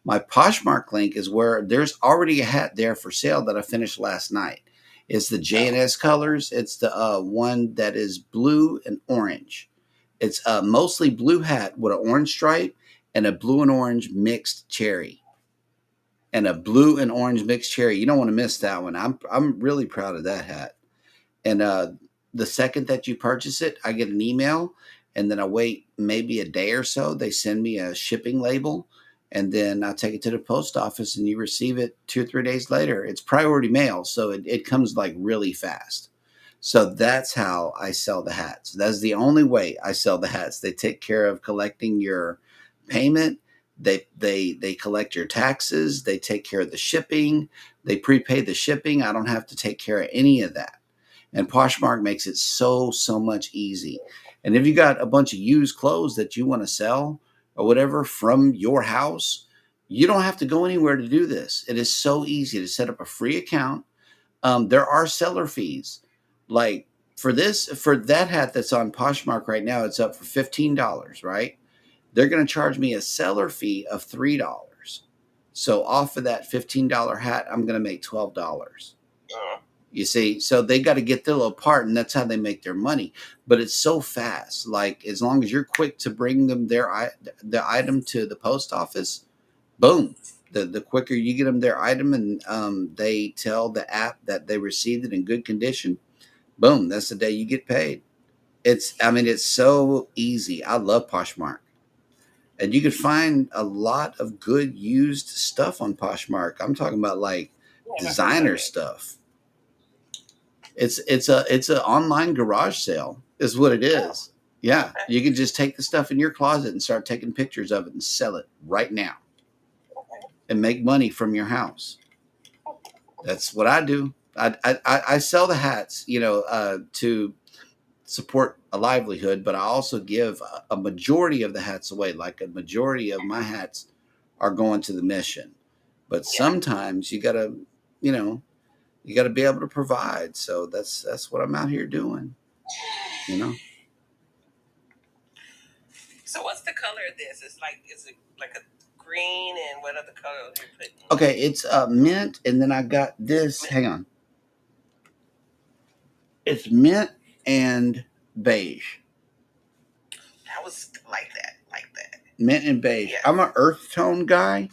S1: My Poshmark link is where there's already a hat there for sale that I finished last night. It's the JNS colors. It's the one that is blue and orange. It's a mostly blue hat with an orange stripe and a blue and orange mixed cherry. And a blue and orange mixed cherry. You don't want to miss that one. I'm really proud of that hat. And the second that you purchase it, I get an email, and then I wait maybe a day or so. They send me a shipping label, and then I take it to the post office, and you receive it 2 or 3 days later. It's priority mail, so it comes like really fast. So that's how I sell the hats. That's the only way I sell the hats. They take care of collecting your payment. They collect your taxes. They take care of the shipping. They prepay the shipping. I don't have to take care of any of that. And Poshmark makes it so much easy. And if you got a bunch of used clothes that you want to sell or whatever from your house, you don't have to go anywhere to do this. It is so easy to set up a free account. There are seller fees. Like for that hat that's on Poshmark right now, it's up for $15, right? They're going to charge me a seller fee of $3. So off of that $15 hat, I'm going to make $12. You see, so they got to get their little part, and that's how they make their money. But it's so fast. Like as long as you're quick to bring them the item to the post office, boom. The quicker you get them their item, and they tell the app that they received it in good condition, boom, that's the day you get paid. It's so easy. I love Poshmark. And you can find a lot of good used stuff on Poshmark. I'm talking about like designer stuff. It's an online garage sale is what it is. Yeah, you can just take the stuff in your closet and start taking pictures of it and sell it right now and make money from your house. That's what I do. I sell the hats, to support a livelihood, but I also give a majority of the hats away. Like a majority of my hats are going to the mission. But sometimes you know, you got to be able to provide. So that's what I'm out here doing. You know.
S2: So what's the color of this? Is it like a green, and what other color are you putting?
S1: Okay, it's mint, and then I got this. Mint. Hang on. It's mint and beige.
S2: I was like that.
S1: Mint and beige. Yeah. I'm an earth tone guy,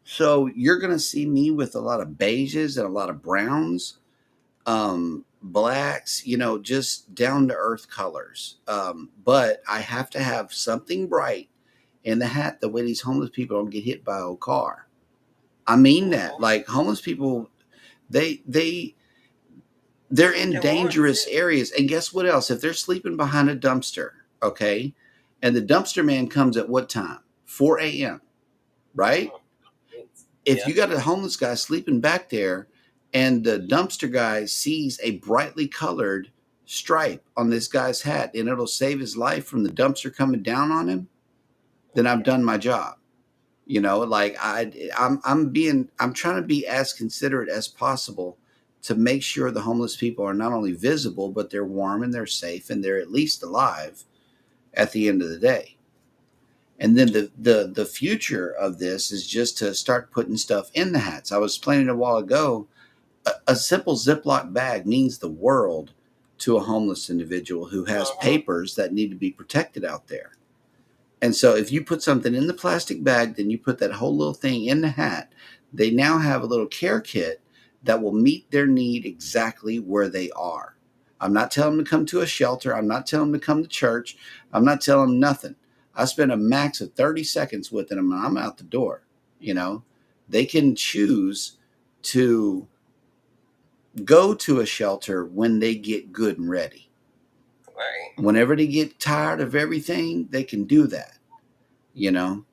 S1: so you're gonna see me with a lot of beiges and a lot of browns, blacks. Just down to earth colors. But I have to have something bright in the hat. The way these homeless people don't get hit by a car. I mean that. Like homeless people, they're in dangerous areas. And guess what else? If they're sleeping behind a dumpster, okay, and the dumpster man comes at what time? 4 a.m., right? If you got a homeless guy sleeping back there and the dumpster guy sees a brightly colored stripe on this guy's hat and it'll save his life from the dumpster coming down on him, then I've done my job. Like I'm trying to be as considerate as possible to make sure the homeless people are not only visible, but they're warm and they're safe and they're at least alive at the end of the day. And then the future of this is just to start putting stuff in the hats. I was explaining a while ago, a simple Ziploc bag means the world to a homeless individual who has papers that need to be protected out there. And so if you put something in the plastic bag, then you put that whole little thing in the hat, they now have a little care kit that will meet their need exactly where they are. I'm not telling them to come to a shelter. I'm not telling them to come to church. I'm not telling them nothing. I spend a max of 30 seconds with them and I'm out the door. You know, they can choose to go to a shelter when they get good and ready.
S2: Right.
S1: Whenever they get tired of everything, they can do that, you know.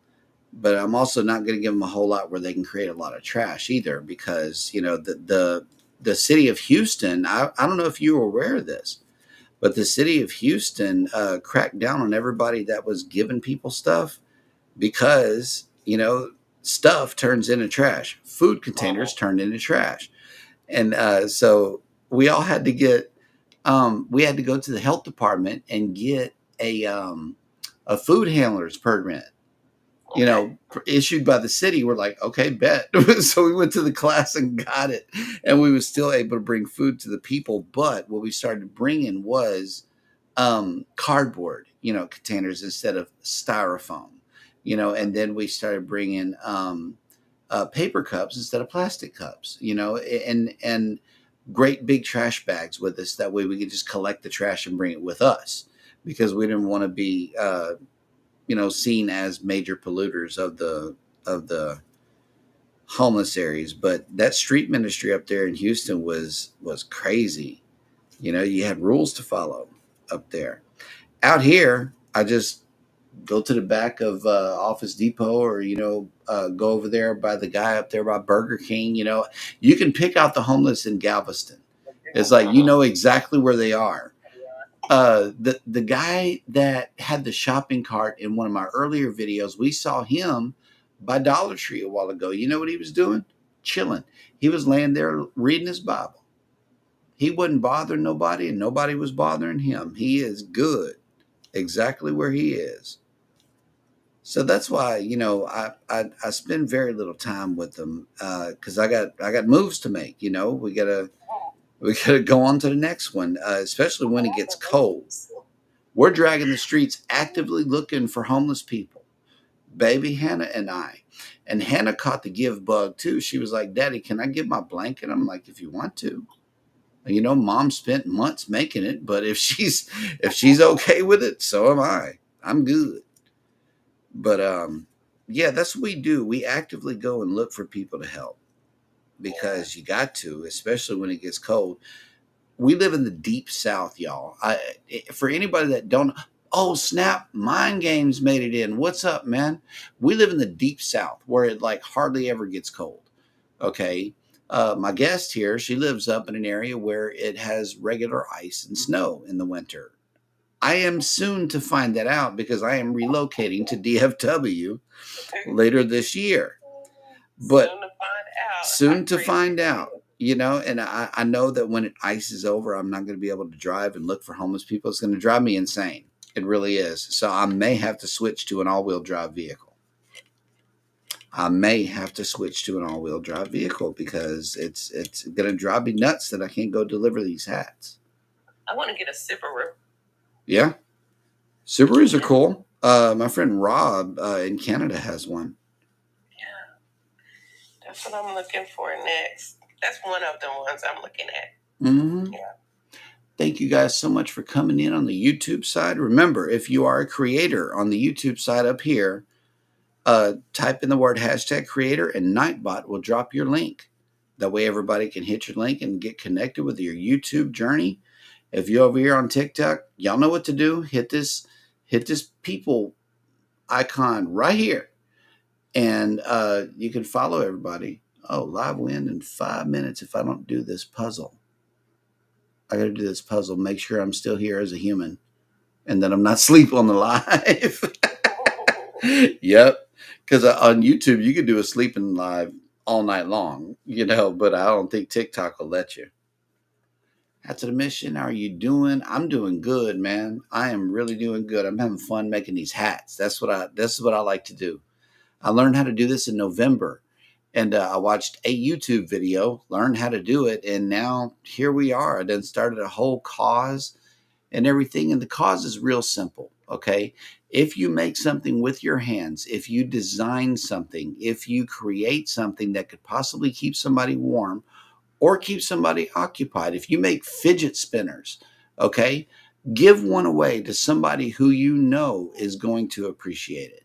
S1: But I'm also not going to give them a whole lot where they can create a lot of trash either, because you know the city of Houston. I don't know if you were aware of this, but the city of Houston cracked down on everybody that was giving people stuff because you know stuff turns into trash. Food containers turn into trash, and so we all had to get we had to go to the health department and get a food handlers permit, you know, issued by the city. We're like, okay, bet. So we went to the class and got it, and we were still able to bring food to the people. But what we started bringing was cardboard, you know, containers instead of styrofoam, you know, and then we started bringing paper cups instead of plastic cups, you know, and great big trash bags with us. That way we could just collect the trash and bring it with us because we didn't want to be you know, seen as major polluters of the homeless areas. But that street ministry up there in Houston was crazy. You know, you had rules to follow up there. Out here, I just go to the back of Office Depot, or you know, go over there by the guy up there by Burger King. You know, you can pick out the homeless in Galveston. It's like you know exactly where they are. The guy that had the shopping cart in one of my earlier videos, we saw him by Dollar Tree a while ago. You know what he was doing? Chilling. He was laying there reading his Bible. He wasn't bothering nobody, and nobody was bothering him. He is good, exactly where he is. So that's why you know I spend very little time with them because I got moves to make. You know, we gotta go on to the next one, especially when it gets cold. We're dragging the streets actively looking for homeless people. Baby Hannah and I. And Hannah caught the give bug too. She was like, Daddy, can I give my blanket? I'm like, if you want to. You know, mom spent months making it, but if she's okay with it, so am I. I'm good. But yeah, that's what we do. We actively go and look for people to help because you got to, especially when it gets cold. We live in the deep south, y'all. For anybody that don't, oh snap, Mind Games made it in. What's up, man? We live in the deep south where it like hardly ever gets cold. Okay. My guest here, she lives up in an area where it has regular ice and snow in the winter. I am soon to find that out because I am relocating to DFW later this year. But soon to find out, you know, and I know that when it ices over, I'm not going to be able to drive and look for homeless people. It's going to drive me insane. It really is. So I may have to switch to an all-wheel drive vehicle. I may have to switch to an all-wheel drive vehicle because it's going to drive me nuts that I can't go deliver these hats.
S2: I want to get a Subaru.
S1: Yeah, Subarus are cool. My friend Rob in Canada has one.
S2: Yeah, that's what I'm looking for next. That's one of the ones I'm looking at.
S1: Mm-hmm. Yeah. Thank you guys so much for coming in on the YouTube side. Remember, if you are a creator on the YouTube side up here, type in the word #creator and Nightbot will drop your link. That way everybody can hit your link and get connected with your YouTube journey. If you're over here on TikTok, y'all know what to do. Hit this people icon right here. And you can follow everybody. Oh, live win in 5 minutes if I don't do this puzzle. I got to do this puzzle, make sure I'm still here as a human and that I'm not asleep on the live. Yep. Because on YouTube, you can do a sleeping live all night long, you know, but I don't think TikTok will let you. Hats to the Mission. How are you doing? I'm doing good, man. I am really doing good. I'm having fun making these hats. This is what I like to do. I learned how to do this in November, and I watched a YouTube video, learned how to do it, and now here we are. I then started a whole cause and everything, and the cause is real simple. Okay, if you make something with your hands, if you design something, if you create something that could possibly keep somebody warm or keep somebody occupied, if you make fidget spinners, okay, give one away to somebody who you know is going to appreciate it.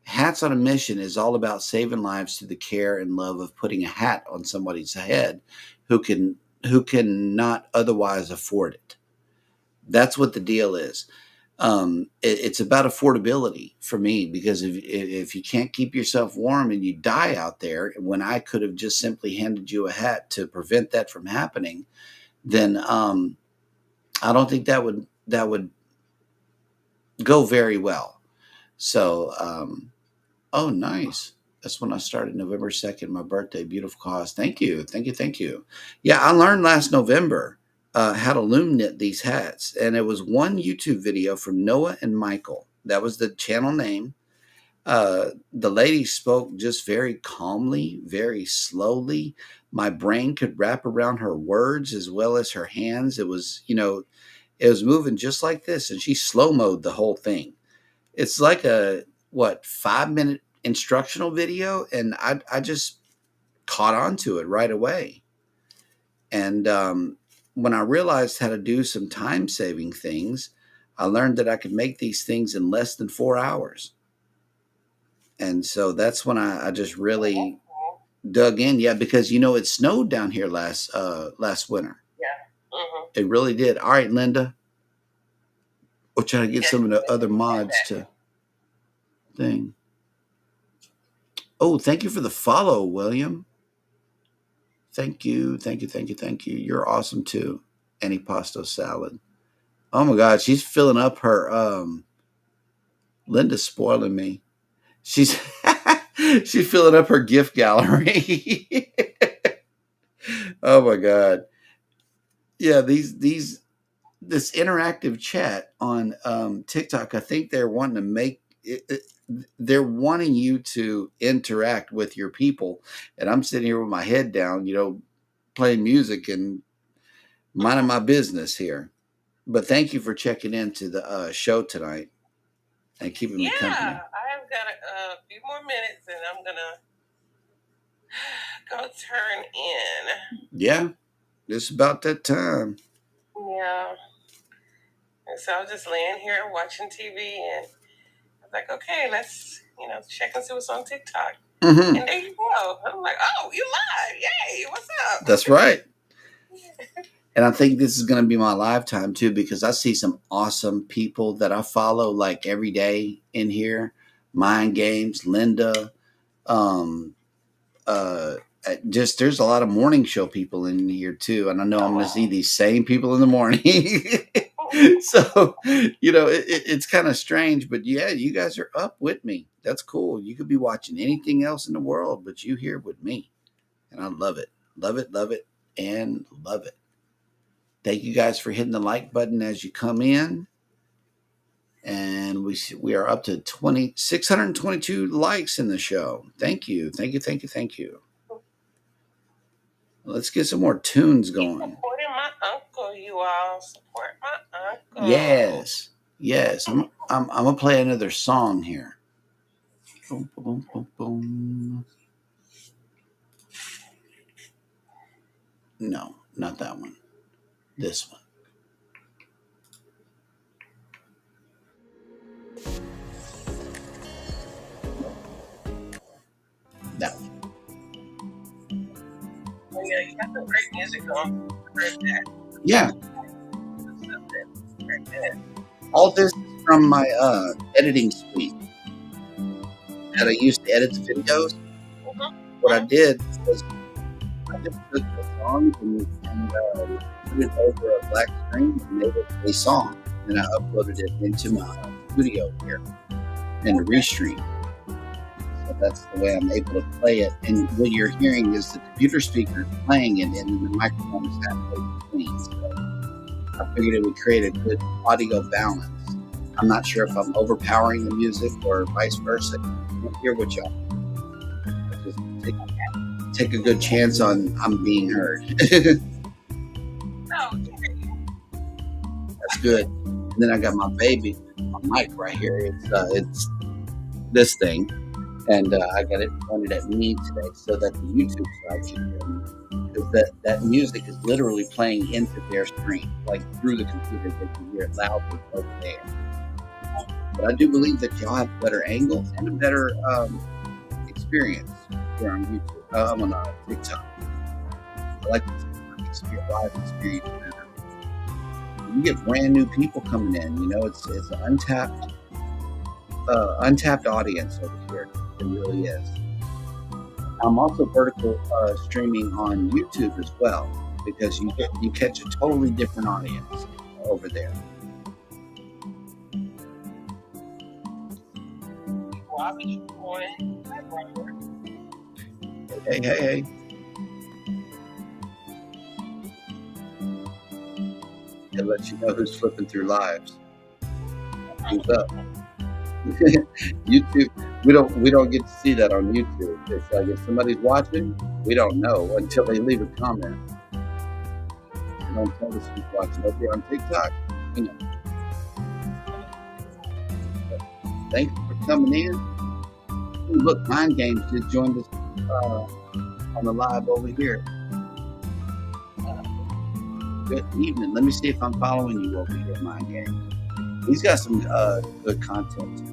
S1: Hats on a Mission is all about saving lives through the care and love of putting a hat on somebody's head who can not otherwise afford it. That's what the deal is. It's about affordability for me, because if you can't keep yourself warm and you die out there, when I could have just simply handed you a hat to prevent that from happening, then I don't think that would go very well. So, oh, nice. That's when I started, November 2nd, my birthday. Beautiful cause. Thank you. Thank you. Thank you. Yeah, I learned last November how to loom knit these hats. And it was one YouTube video from Noah and Michael. That was the channel name. The lady spoke just very calmly, very slowly. My brain could wrap around her words as well as her hands. It was moving just like this. And she slow-moed the whole thing. It's like a 5-minute instructional video, and I just caught on to it right away. And when I realized how to do some time-saving things, I learned that I could make these things in less than 4 hours. And so that's when I just really dug in. Yeah, because it snowed down here last winter.
S2: Yeah. Mm-hmm.
S1: It really did. All right, Linda. We're trying to get some of the other mods to thing. Oh, thank you for the follow, William. Thank you. Thank you. Thank you. Thank you. You're awesome too. Antipasto salad. Oh my God. She's filling up her, Linda's spoiling me. She's filling up her gift gallery. Oh my God. Yeah. This interactive chat on TikTok, I think they're wanting to make it, they're wanting you to interact with your people. And I'm sitting here with my head down, playing music and minding my business here. But thank you for checking into the show tonight and keeping me company.
S2: Yeah, I've got a few more minutes and I'm gonna go turn in.
S1: Yeah, it's about that time.
S2: Yeah. And so I was just laying here watching TV, and I was like, okay, let's check and see what's on TikTok.
S1: Mm-hmm.
S2: And there you go. I'm like, oh, you live. Yay, what's up?
S1: That's right. And I think this is going to be my lifetime too, because I see some awesome people that I follow like every day in here. Mind Games, Linda, just there's a lot of morning show people in here too, and I know I'm going to see these same people in the morning. So it's kind of strange, but yeah, you guys are up with me. That's cool. You could be watching anything else in the world, but you here with me, and I love it, love it, love it, and love it. Thank you guys for hitting the like button as you come in. And we are up to 622 likes in the show. Thank you. Thank you. Thank you. Thank you. Let's get some more tunes going.
S2: Supporting my uncle, you all. Support my uncle.
S1: Yes. Yes. I'm gonna play another song here. Boom, boom, boom, boom. No, not that one. This one. That one.
S2: Oh, yeah, you got some great music on.
S1: Yeah. All this is from my editing suite that I used to edit the videos. What I did was I just took the songs and put it over a black screen and made it a song. And I uploaded it into my studio here in the Restream. But that's the way I'm able to play it. And what you're hearing is the computer speakers playing it, and the microphone is halfway between. So I figured it would create a good audio balance. I'm not sure if I'm overpowering the music or vice versa. I can't hear what y'all. Just take a good chance on I'm being heard.
S2: Oh,
S1: That's good. And then I got my baby, my mic right here. It's this thing, and I got it pointed at me today so that the YouTube side should hear me. Because that music is literally playing into their screen, like through the computer. They can hear it loudly over there. But I do believe that y'all have better angles and a better experience here on YouTube. I'm on TikTok. I like the live experience better. You get brand new people coming in. You know, it's an untapped audience over here. It really is. I'm also vertical streaming on YouTube as well, because you catch a totally different audience over there. Hey. It lets you know who's flipping through lives. Who's up? YouTube, we don't get to see that on YouTube. It's like if somebody's watching, we don't know until they leave a comment. They don't tell us who's watching. Over here on TikTok, you know. Thanks for coming in. Ooh, look, Mind Games just joined us on the live over here. Good evening. Let me see if I'm following you over here, Mind Games. He's got some good content.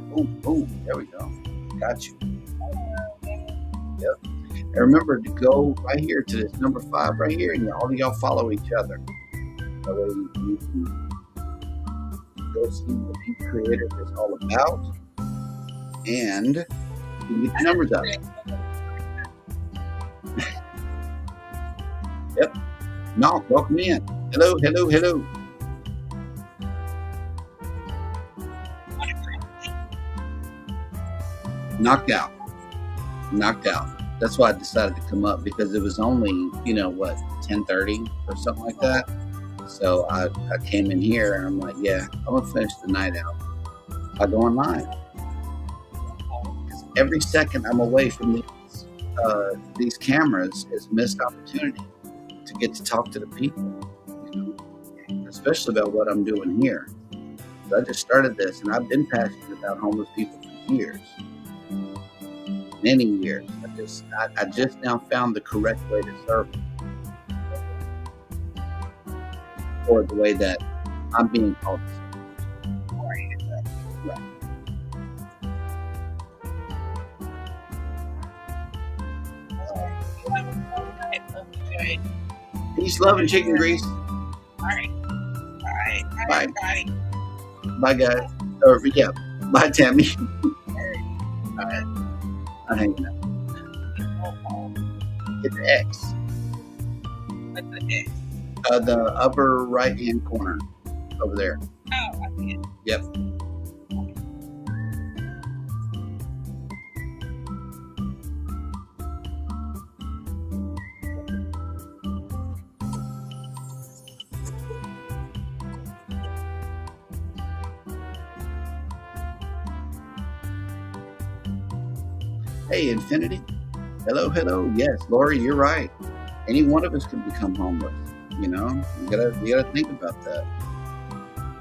S1: Boom, there we go. Got you. Yep. And remember to go right here to this number 5 right here, and all of y'all follow each other. That way you can go see what each creator is all about, and you can get the numbers up. Yep. Knock, welcome in. Hello. Knocked out. That's why I decided to come up, because it was only, 10:30 or something like that. So I came in here and I'm like, yeah, I'm gonna finish the night out. I go online. Every second I'm away from these cameras is missed opportunity to get to talk to the people, especially about what I'm doing here. So I just started this, and I've been passionate about homeless people for years. Many years. I just now found the correct way to serve them, or the way that I'm being called to serve. Right. Peace, love, and chicken grease.
S2: All right.
S1: Bye.
S2: Bye.
S1: Bye, guys. Or yeah, bye, Tammy. All right. I'm hanging out. Hit the X.
S2: What's the X?
S1: The upper right-hand corner over there.
S2: Oh, I see it.
S1: Yep. Hey, Infinity. Hello. Yes, Lori, you're right. Any one of us can become homeless. You gotta think about that.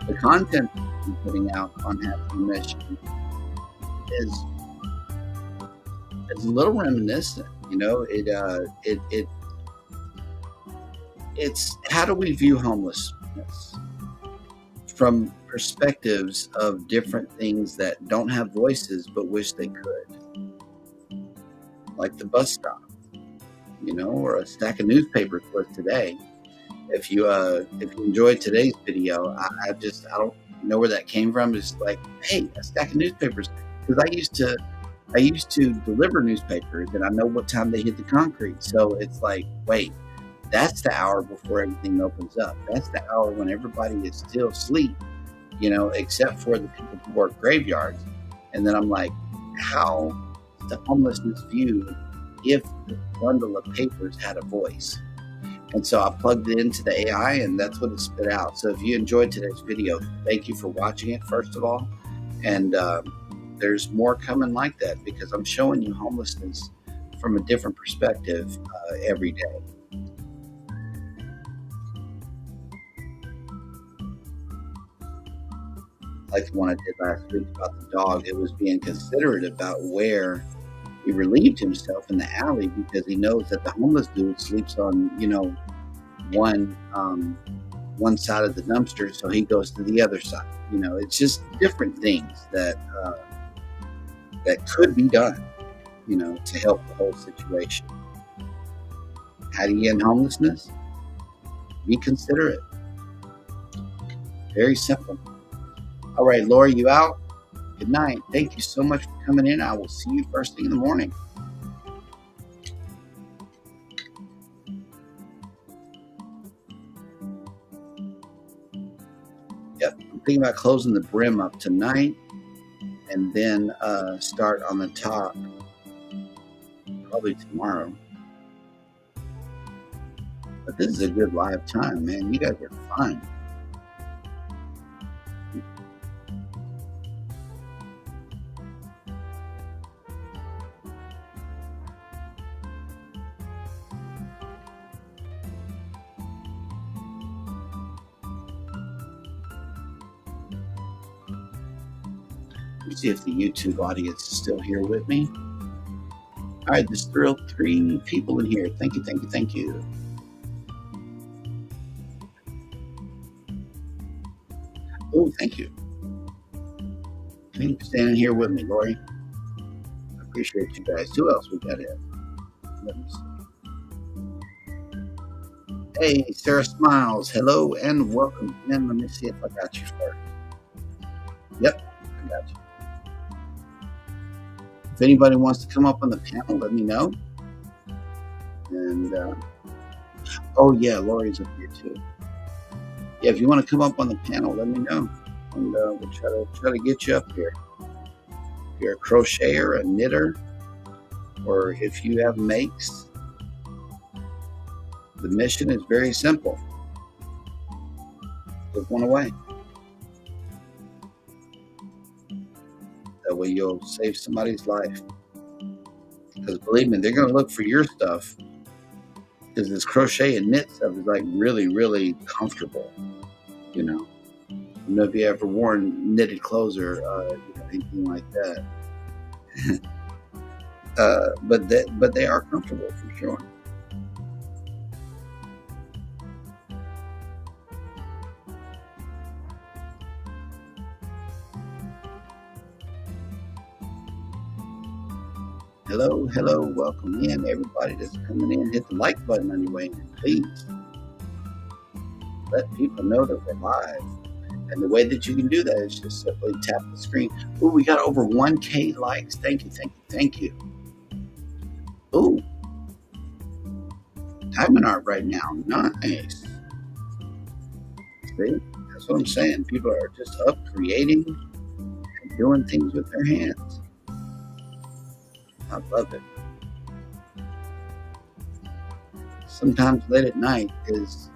S1: The content I'm putting out on Happy Mission is a little reminiscent. It's how do we view homelessness from perspectives of different things that don't have voices but wish they could. Like the bus stop, or a stack of newspapers was today. If you enjoyed today's video, I don't know where that came from. It's like, hey, a stack of newspapers, because I used to deliver newspapers, and I know what time they hit the concrete. So it's like, wait, that's the hour before everything opens up. That's the hour when everybody is still asleep, except for the people who work graveyards. And then I'm like, how the homelessness view if the bundle of papers had a voice. And so I plugged it into the AI, and that's what it spit out. So if you enjoyed today's video, thank you for watching it, first of all. And there's more coming like that, because I'm showing you homelessness from a different perspective every day. Like the one I did last week about the dog, it was being considerate about where he relieved himself in the alley, because he knows that the homeless dude sleeps on, one side of the dumpster, so he goes to the other side. It's just different things that could be done, to help the whole situation. How do you end homelessness? Be considerate. Very simple. All right, Laura, you out? Good night. Thank you so much for coming in. I will see you first thing in the morning. Yep, I'm thinking about closing the brim up tonight, and then start on the top probably tomorrow. But this is a good live time, man. You guys are fine. Let me see if the YouTube audience is still here with me. All right, there's 3 people in here. Thank you, thank you, thank you. Oh, thank you. Thank you for standing here with me, Lori. I appreciate you guys. Who else we got in? Let me see. Hey, Sarah Smiles. Hello and welcome in. Let me see if I got you first. Yep, I got you. If anybody wants to come up on the panel, let me know. And oh yeah, Lori's up here too. Yeah, if you want to come up on the panel, let me know, and we'll try to get you up here. If you're a crocheter, a knitter, or if you have makes, the mission is very simple. Give one away. That way you'll save somebody's life. Because believe me, they're going to look for your stuff, because this crochet and knit stuff is like really, really comfortable. I don't know if you ever worn knitted clothes or anything like that. But they are comfortable for sure. Hello, welcome in everybody that's coming in. Hit the like button on your way in, please. Let people know that we're live. And the way that you can do that is just simply tap the screen. Ooh, we got over 1K likes. Thank you, thank you, thank you. Ooh, diamond art right now. Nice. See, that's what I'm saying. People are just up creating and doing things with their hands. I love it. Sometimes late at night is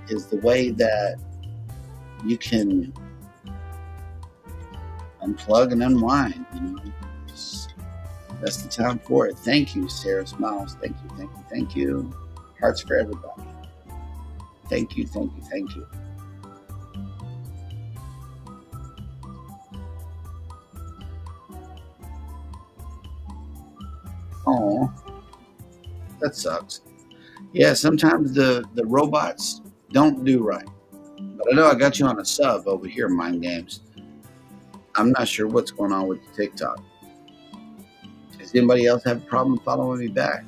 S1: the way that you can unplug and unwind. That's the time for it. Thank you, Sarah Smiles. Thank you, thank you, thank you. Hearts for everybody. Thank you, thank you, thank you. Oh, that sucks. Yeah, sometimes the robots don't do right. But I know I got you on a sub over here, Mind Games. I'm not sure what's going on with the TikTok. Does anybody else have a problem following me back?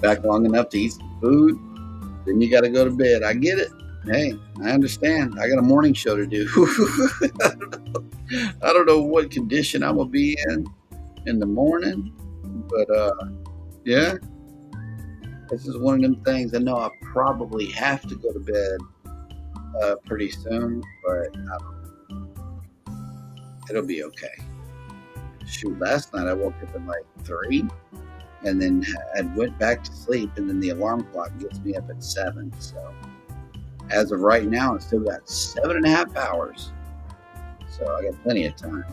S1: Back long enough to eat some food? Then you got to go to bed. I get it. Hey, I understand. I got a morning show to do. I don't know what condition I'm gonna be in the morning, but yeah, this is one of them things. I know I probably have to go to bed pretty soon, but it'll be okay. Shoot, last night I woke up at like 3, and then I went back to sleep, and then the alarm clock gets me up at 7. So as of right now, I still got 7.5 hours. So I got plenty of time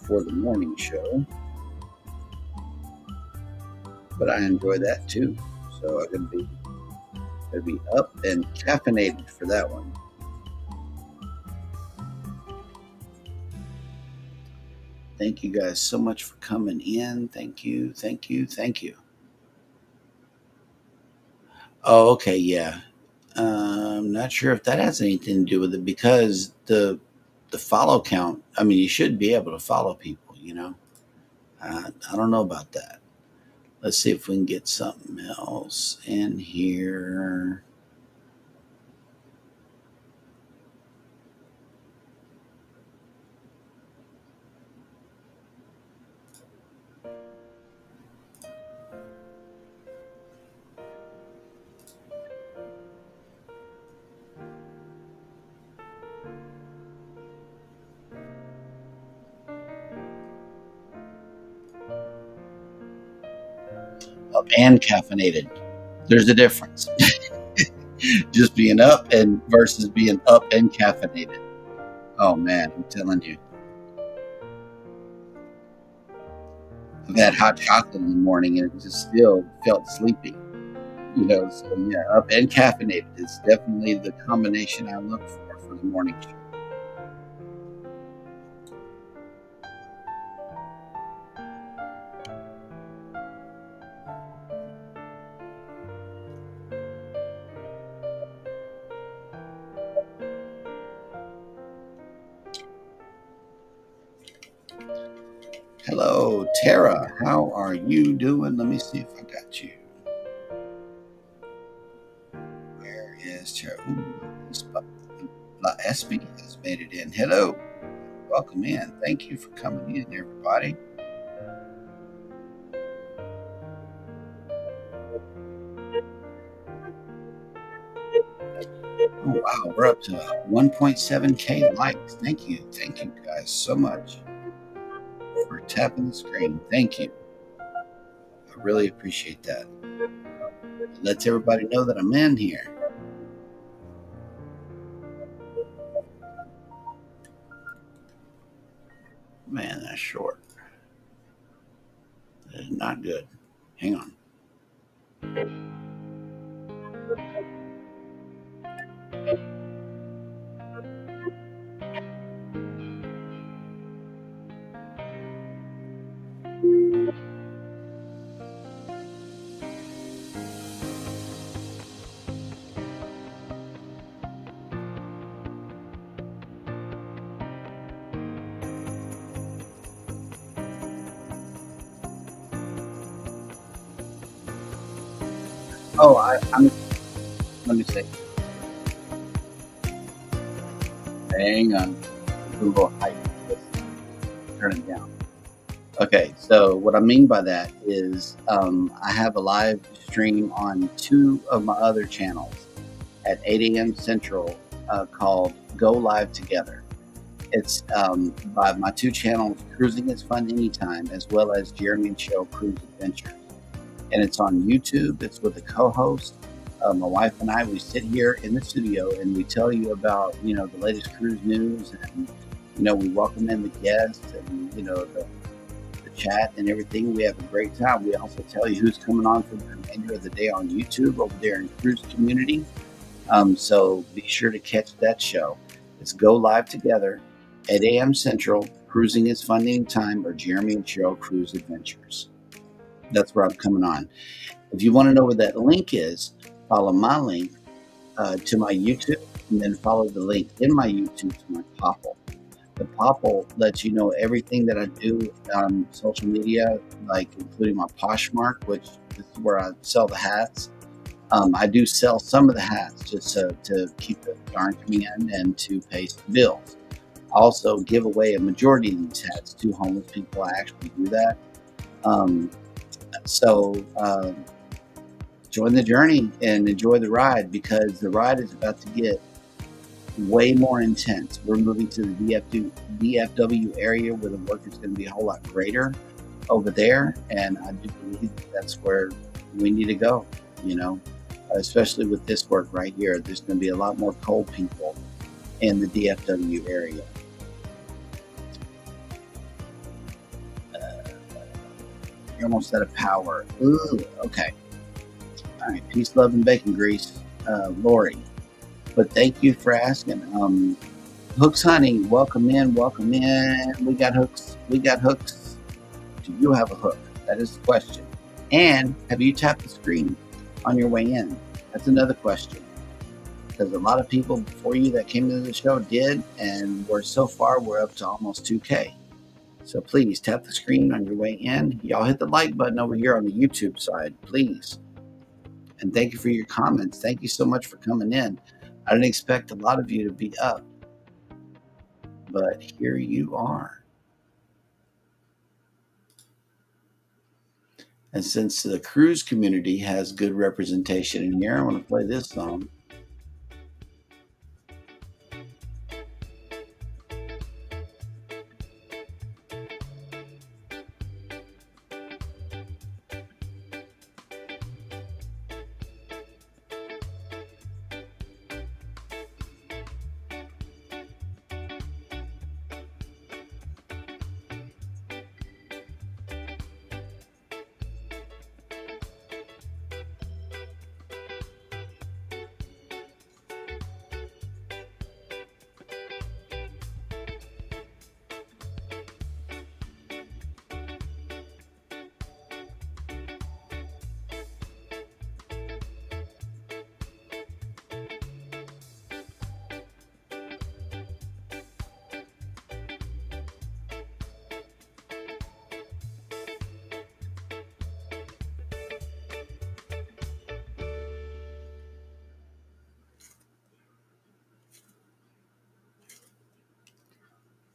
S1: for the morning show. But I enjoy that too. So I'm gonna be up and caffeinated for that one. Thank you guys so much for coming in. Thank you, thank you, thank you. Oh, okay, yeah. I'm not sure if that has anything to do with it because the follow count. I mean, you should be able to follow people. I don't know about that. Let's see if we can get something else in here. Up and caffeinated. There's a difference. Just being up and versus being up and caffeinated. Oh man, I'm telling you. I've had hot chocolate in the morning and it just still felt sleepy. So yeah, up and caffeinated is definitely the combination I look for the morning show. Hello, Tara. How are you doing? Let me see if I got you. Where is Tara? La Espy has made it in. Hello. Welcome in. Thank you for coming in, everybody. Oh, wow. We're up to 1.7K likes. Thank you. Thank you guys so much for tapping the screen. Thank you. I really appreciate that. It lets everybody know that I'm in here. Man, that's short. That is not good. Hang on. Oh, let me see. Hang on. Google height. Turn it down. Okay, so what I mean by that is I have a live stream on 2 of my other channels at 8 a.m. Central called Go Live Together. It's by my 2 channels, Cruising is Fun Anytime, as well as Jeremy and Cheryl Cruise Adventures. And it's on YouTube. It's with a co-host. My wife and I, we sit here in the studio and we tell you about, the latest cruise news, and, we welcome in the guests and, the chat and everything. We have a great time. We also tell you who's coming on for the remainder of the day on YouTube over there in Cruise Community. So be sure to catch that show. It's Go Live Together, 8 a.m. Central, Cruising is Fun Anytime, or Jeremy and Cheryl Cruise Adventures. That's where I'm coming on. If you want to know where that link is, follow my link to my YouTube, and then follow the link in my YouTube to my Popple. The popple lets you know everything that I do on social media, like including my Poshmark, which is where I sell the hats. I do sell some of the hats just to keep the darn coming in and to pay some bills. I also give away a majority of these hats to homeless people. I actually do that. Um, so join the journey and enjoy the ride, because the ride is about to get way more intense. We're moving to the DFW area where the work is going to be a whole lot greater over there, and I do believe that's where we need to go. You know, especially with this work right here, there's going to be a lot more cold people in the DFW area. You're almost out of power. Ooh, okay. All right. Peace, love, and bacon grease, Lori. But thank you for asking. Hooks Honey, welcome in, welcome in. We got hooks. We got hooks. Do you have a hook? That is the question. And have you tapped the screen on your way in? That's another question. Because a lot of people before you that came into the show did, and so far we're up to almost 2K. So please tap the screen on your way in. Y'all hit the like button over here on the YouTube side, please. And thank you for your comments. Thank you so much for coming in. I didn't expect a lot of you to be up, but here you are. And since the cruise community has good representation in here, I want to play this song.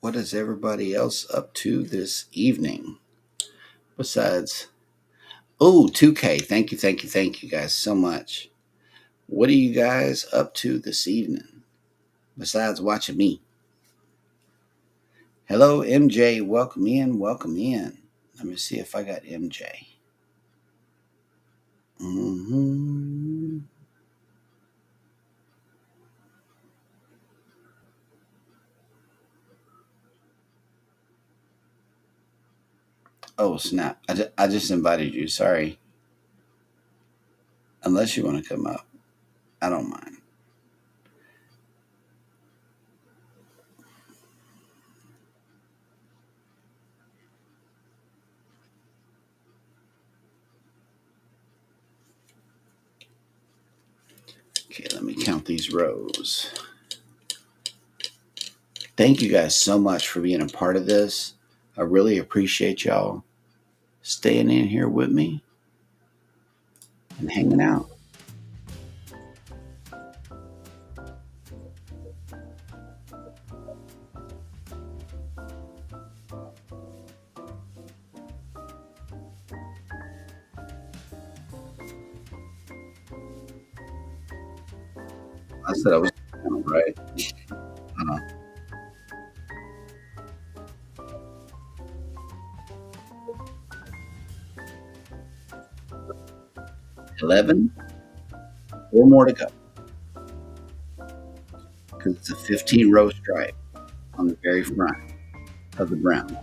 S1: What is everybody else up to this evening? Besides, 2K. Thank you guys so much. What are you guys up to this evening besides watching me? Hello, MJ. Welcome in. Welcome in. Let me see if I got MJ. Mm-hmm. Oh, snap. I just invited you. Sorry. Unless you want to come up, I don't mind. Okay, let me count these rows. Thank you guys so much for being a part of this. I really appreciate y'all staying in here with me and hanging out. I said I was right. 11, 4 more to go. Because it's a 15 row stripe on the very front of the brown.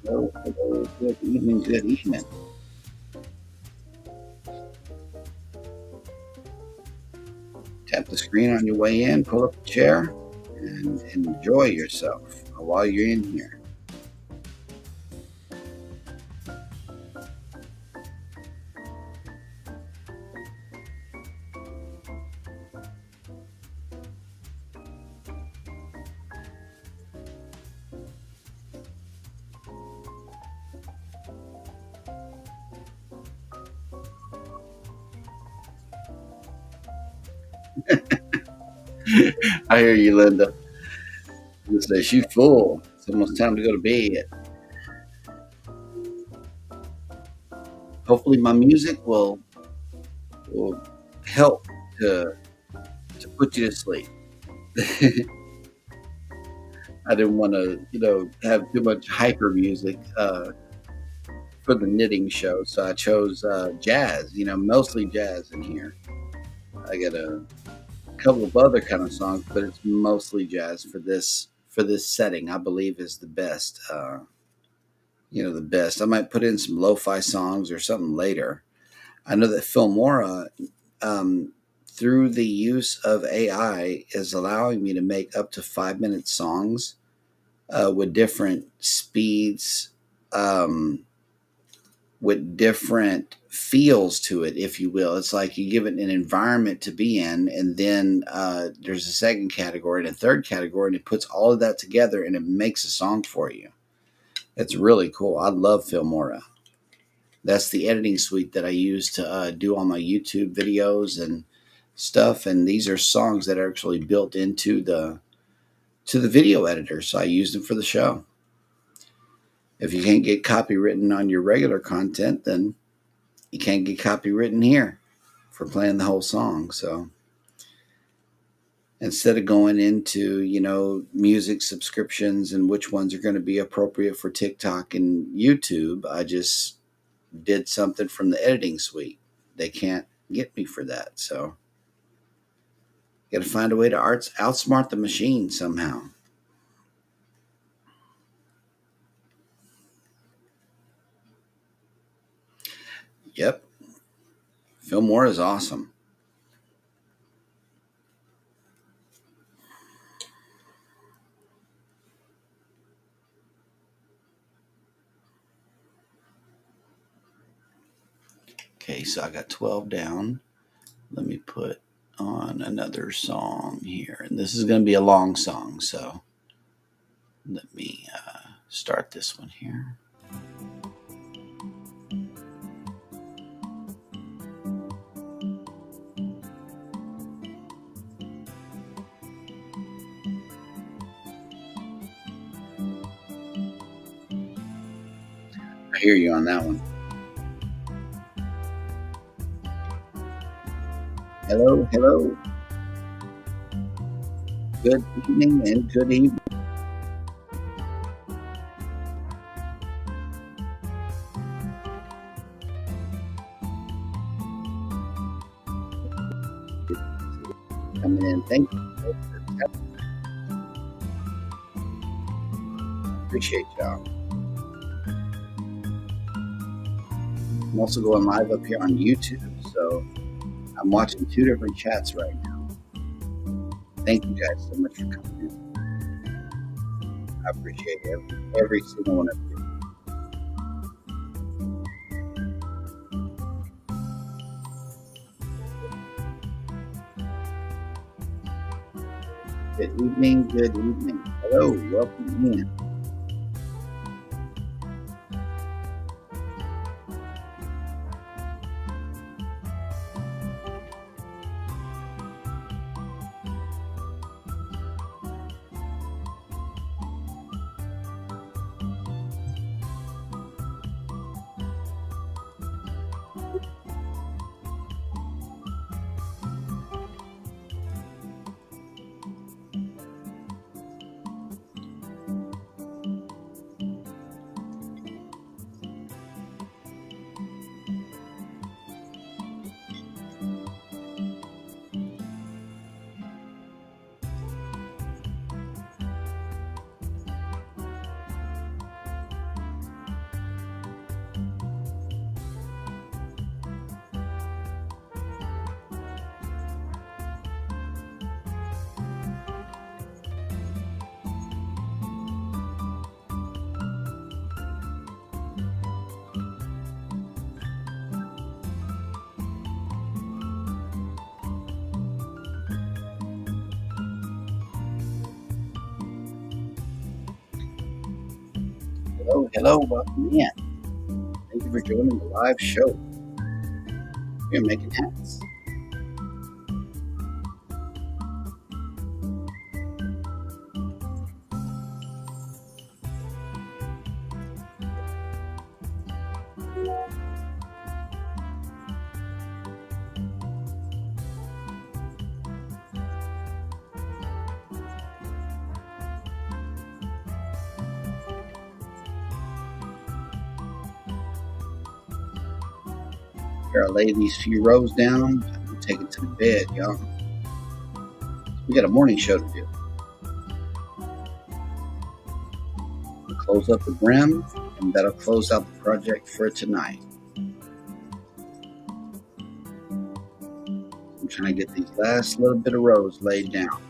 S1: Hello, good evening, good evening. Tap the screen on your way in, pull up a chair, and enjoy yourself while you're in here. I hear you, Linda. It says she's full. It's almost time to go to bed. Hopefully, my music will help to put you to sleep. I didn't want to, have too much hyper music for the knitting show, so I chose jazz. Mostly jazz in here. I got a couple of other kind of songs, but it's mostly jazz for this setting. I believe is the best. The best. I might put in some lo-fi songs or something later. I know that Filmora, through the use of AI, is allowing me to make up to 5-minute songs with different speeds, with different feels to it, if you will. It's like you give it an environment to be in, and then there's a second category and a third category, and it puts all of that together and it makes a song for you. It's really cool. I love Filmora. That's the editing suite that I use to do all my YouTube videos and stuff. And these are songs that are actually built into the video editor, so I use them for the show. If you can't get copywritten on your regular content, then you can't get copywritten here for playing the whole song. So instead of going into, music subscriptions and which ones are going to be appropriate for TikTok and YouTube, I just did something from the editing suite. They can't get me for that. So got to find a way to outsmart the machine somehow. Yep. Filmora is awesome. Okay, so I got 12 down. Let me put on another song here. And this is going to be a long song, so let me start this one here. I hear you on that one. Hello, hello. Good evening and good evening. Coming in. Thank you. Appreciate y'all. I'm also going live up here on YouTube, so I'm watching 2 different chats right now. Thank you guys so much for coming in. I appreciate every single one of you. Good evening, good evening. Hello, welcome in. Hello, welcome in. Thank you for joining the live show. We're making hats. Here, I'll lay these few rows down. I'm taking to the bed, y'all. We got a morning show to do. We'll close up the brim, and that'll close out the project for tonight. I'm trying to get these last little bit of rows laid down.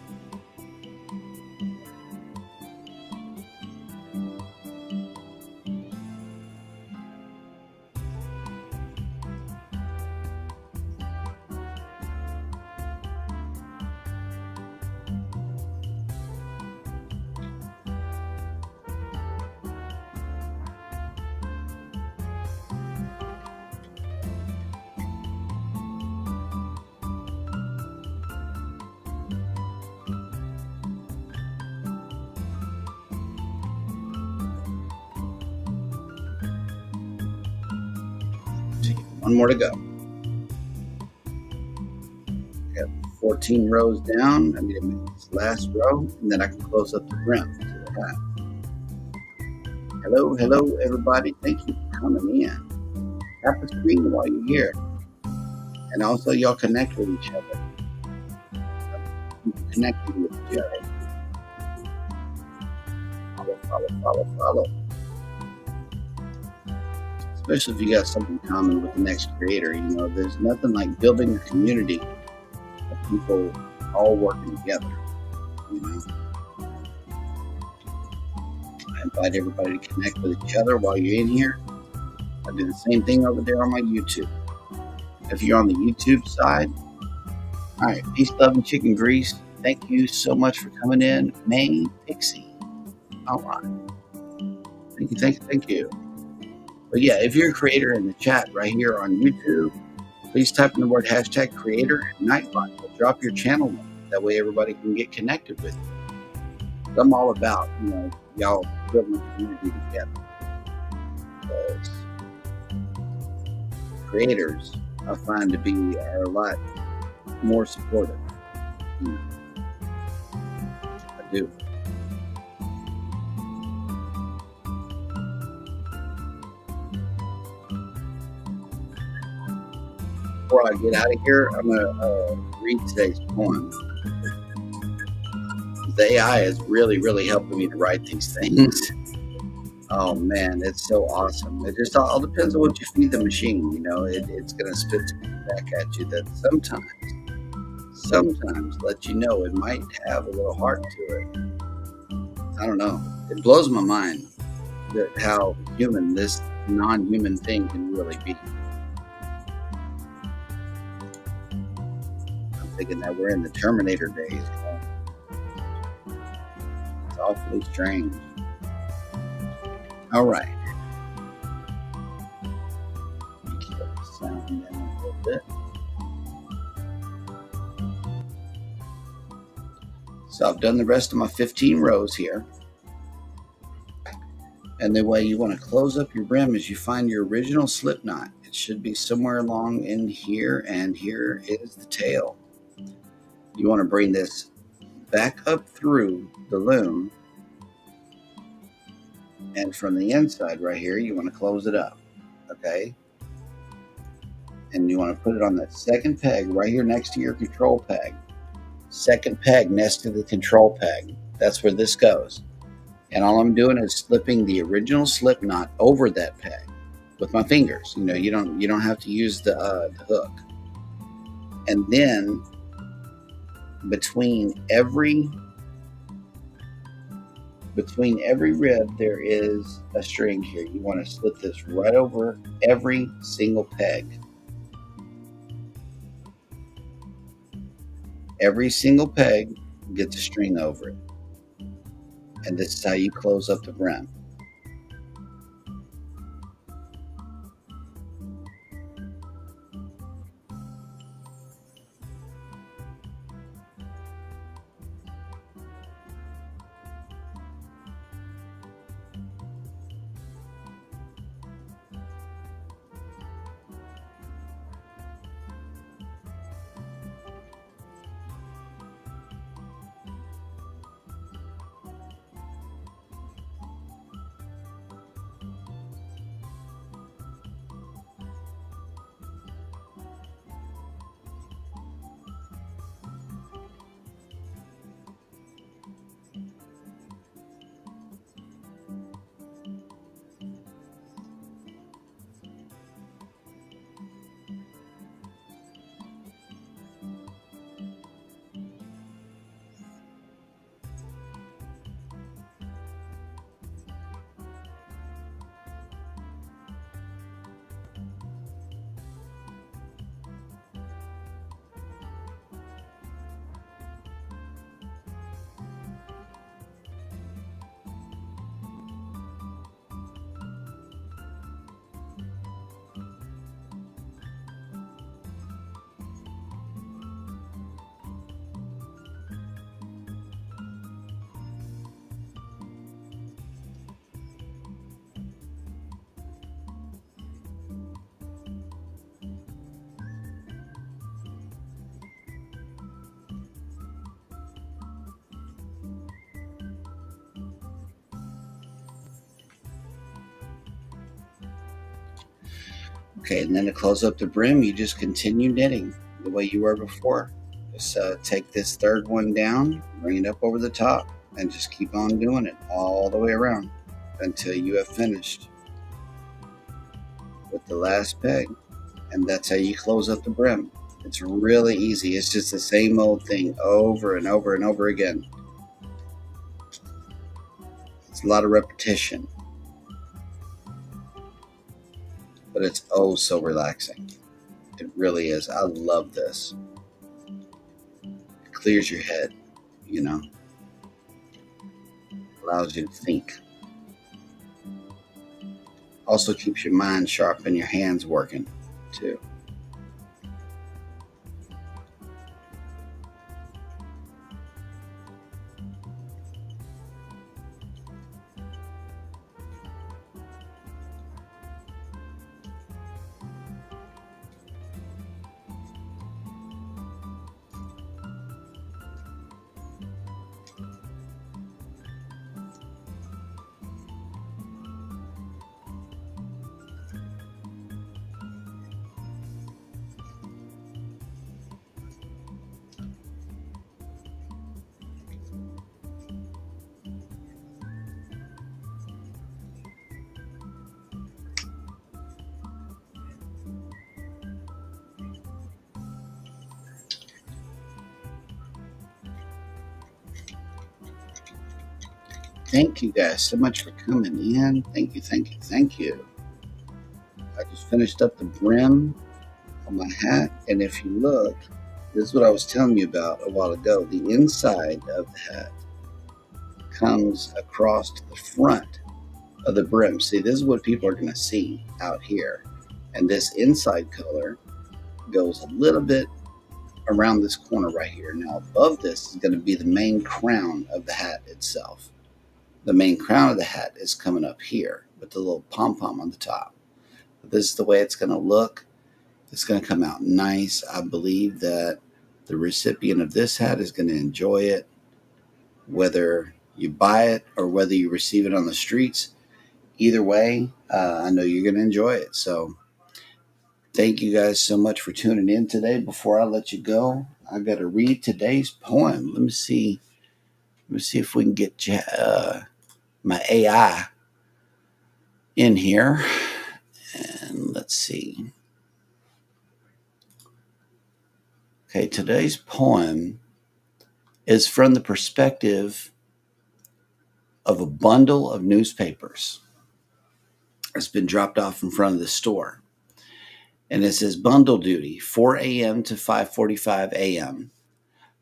S1: One more to go. I have 14 rows down. I need to make this last row, and then I can close up the brim to the hat. Hello, everybody. Thank you for coming in. Tap the screen while you're here. And also, y'all connect with each other. Connecting with each other. Follow. Especially if you got something common with the next creator. You know, there's nothing like building a community of people all working together. You know, I invite everybody to connect with each other while you're in here. I do the same thing over there on my YouTube. If you're on the YouTube side, all right, peace, love, and chicken grease. Thank you so much for coming in, May Pixie. All right, thank you. But yeah, if you're a creator in the chat right here on YouTube, please type in the word hashtag creator and Nightbot. We'll drop your channel link. That way everybody can get connected with you. I'm all about, you know, y'all building a community together. Because creators, I find to be are a lot more supportive. You know, I do. Before I get out of here, I'm going to read today's poem. The AI is really helping me to write these things. Oh man, it's so awesome. It just all depends on what you feed the machine. You know, it's going to spit back at you that sometimes let you know it might have a little heart to it. I don't know. It blows my mind that how human this non-human thing can really be. I'm thinking that we're in the Terminator days. You know? It's awfully strange. All right. Keep up the sound down a little bit. So I've done the rest of my 15 rows here. And the way you want to close up your brim is you find your original slip knot. It should be somewhere along in here, and here is the tail. You want to bring this back up through the loom, and from the inside right here, you want to close it up, okay? And you want to put it on that second peg right here next to your control peg. Second peg next to the control peg. That's where this goes. And all I'm doing is slipping the original slip knot over that peg with my fingers. You know, you don't have to use the hook. And then between every rib there is a string here. You want to slip this right over every single peg. Every single peg gets a string over it. And this is how you close up the brim. Okay, and then to close up the brim, you just continue knitting the way you were before. Just take this third one down, bring it up over the top, and just keep on doing it all the way around until you have finished with the last peg. And that's how you close up the brim. It's really easy. It's just the same old thing over and over and over again. It's a lot of repetition, but it's oh so relaxing. It really is. I love this. It clears your head, you know, allows you to think. Also keeps your mind sharp and your hands working too. Thank you guys so much for coming in. Thank you, thank you, thank you. I just finished up the brim on my hat, and if you look, this is what I was telling you about a while ago. The inside of the hat comes across to the front of the brim. See, this is what people are going to see out here. And this inside color goes a little bit around this corner right here. Now, above this is going to be the main crown of the hat itself. The main crown of the hat is coming up here with the little pom-pom on the top. This is the way it's going to look. It's going to come out nice. I believe that the recipient of this hat is going to enjoy it, whether you buy it or whether you receive it on the streets. Either way, I know you're going to enjoy it. So thank you guys so much for tuning in today. Before I let you go, I got to read today's poem. Let me see if we can get my AI in here. And let's see. Okay, today's poem is from the perspective of a bundle of newspapers. It's been dropped off in front of the store. And it says bundle duty, 4 a.m. to 5:45 a.m.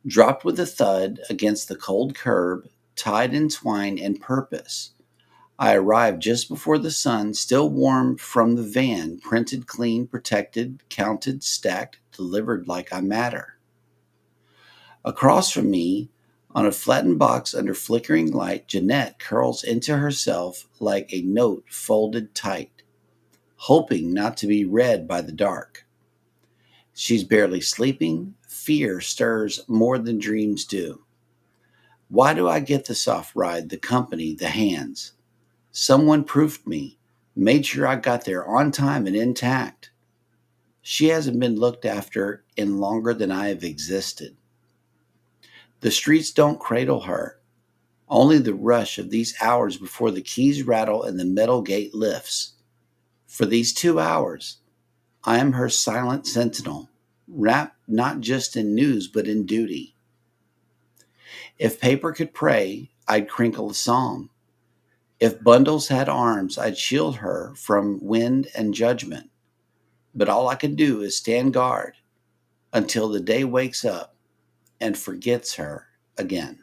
S1: Dropped with a thud against the cold curb, tied in twine and purpose. I arrived just before the sun, still warm from the van, printed clean, protected, counted, stacked, delivered like I matter. Across from me, on a flattened box under flickering light, Jeanette curls into herself like a note folded tight, hoping not to be read by the dark. She's barely sleeping. Fear stirs more than dreams do. Why do I get the soft ride, the company, the hands? Someone proofed me, made sure I got there on time and intact. She hasn't been looked after in longer than I have existed. The streets don't cradle her, only the rush of these hours before the keys rattle and the metal gate lifts. For these 2 hours, I am her silent sentinel, wrapped not just in news but in duty. If paper could pray, I'd crinkle a psalm. If bundles had arms, I'd shield her from wind and judgment. But all I can do is stand guard until the day wakes up and forgets her again.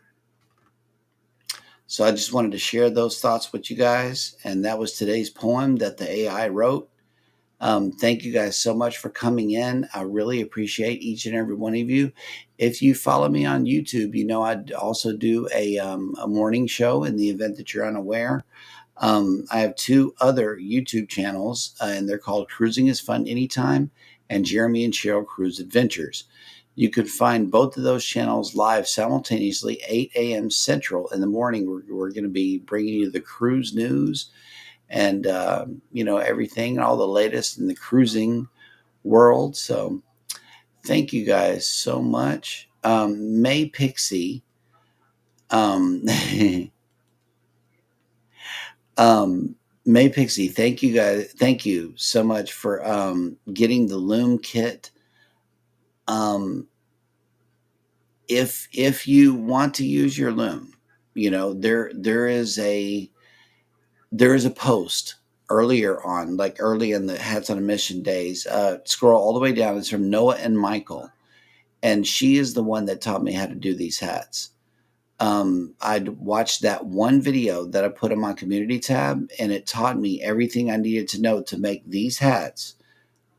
S1: So I just wanted to share those thoughts with you guys. And that was today's poem that the AI wrote. Thank you guys so much for coming in. I really appreciate each and every one of you. If you follow me on YouTube, you know I also do a morning show in the event that you're unaware. I have 2 other YouTube channels, and they're called Cruising is Fun Anytime and Jeremy and Cheryl Cruise Adventures. You could find both of those channels live simultaneously, 8 a.m. Central in the morning. We're going to be bringing you the cruise news and everything, all the latest in the cruising world. So thank you guys so much. May Pixie, um, May Pixie, thank you guys. Thank you so much for getting the loom kit. Um, if you want to use your loom, there is a post earlier on, like early in the Hats on a Mission days. Scroll all the way down. It's from Noah and Michael, and she is the one that taught me how to do these hats. I'd watched that one video that I put on my community tab, and it taught me everything I needed to know to make these hats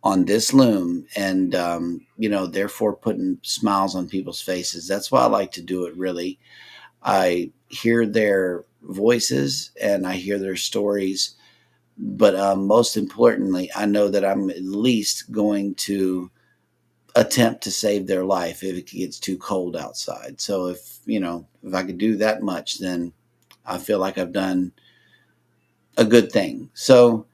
S1: on this loom, and therefore putting smiles on people's faces. That's why I like to do it. Really, I hear their voices and I hear their stories, but most importantly, I know that I'm at least going to attempt to save their life if it gets too cold outside. So if I could do that much, then I feel like I've done a good thing. So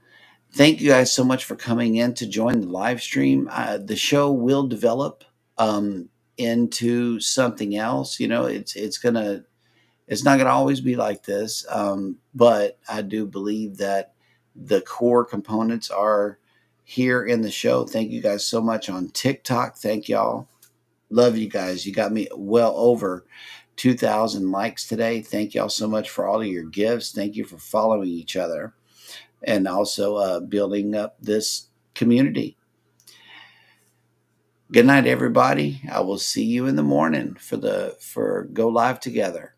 S1: thank you guys so much for coming in to join the live stream. The show will develop into something else. It's not gonna always be like this, but I do believe that the core components are here in the show. Thank you guys so much on TikTok. Thank y'all. Love you guys. You got me well over 2,000 likes today. Thank y'all so much for all of your gifts. Thank you for following each other and also building up this community. Good night, everybody. I will see you in the morning for Go Live Together.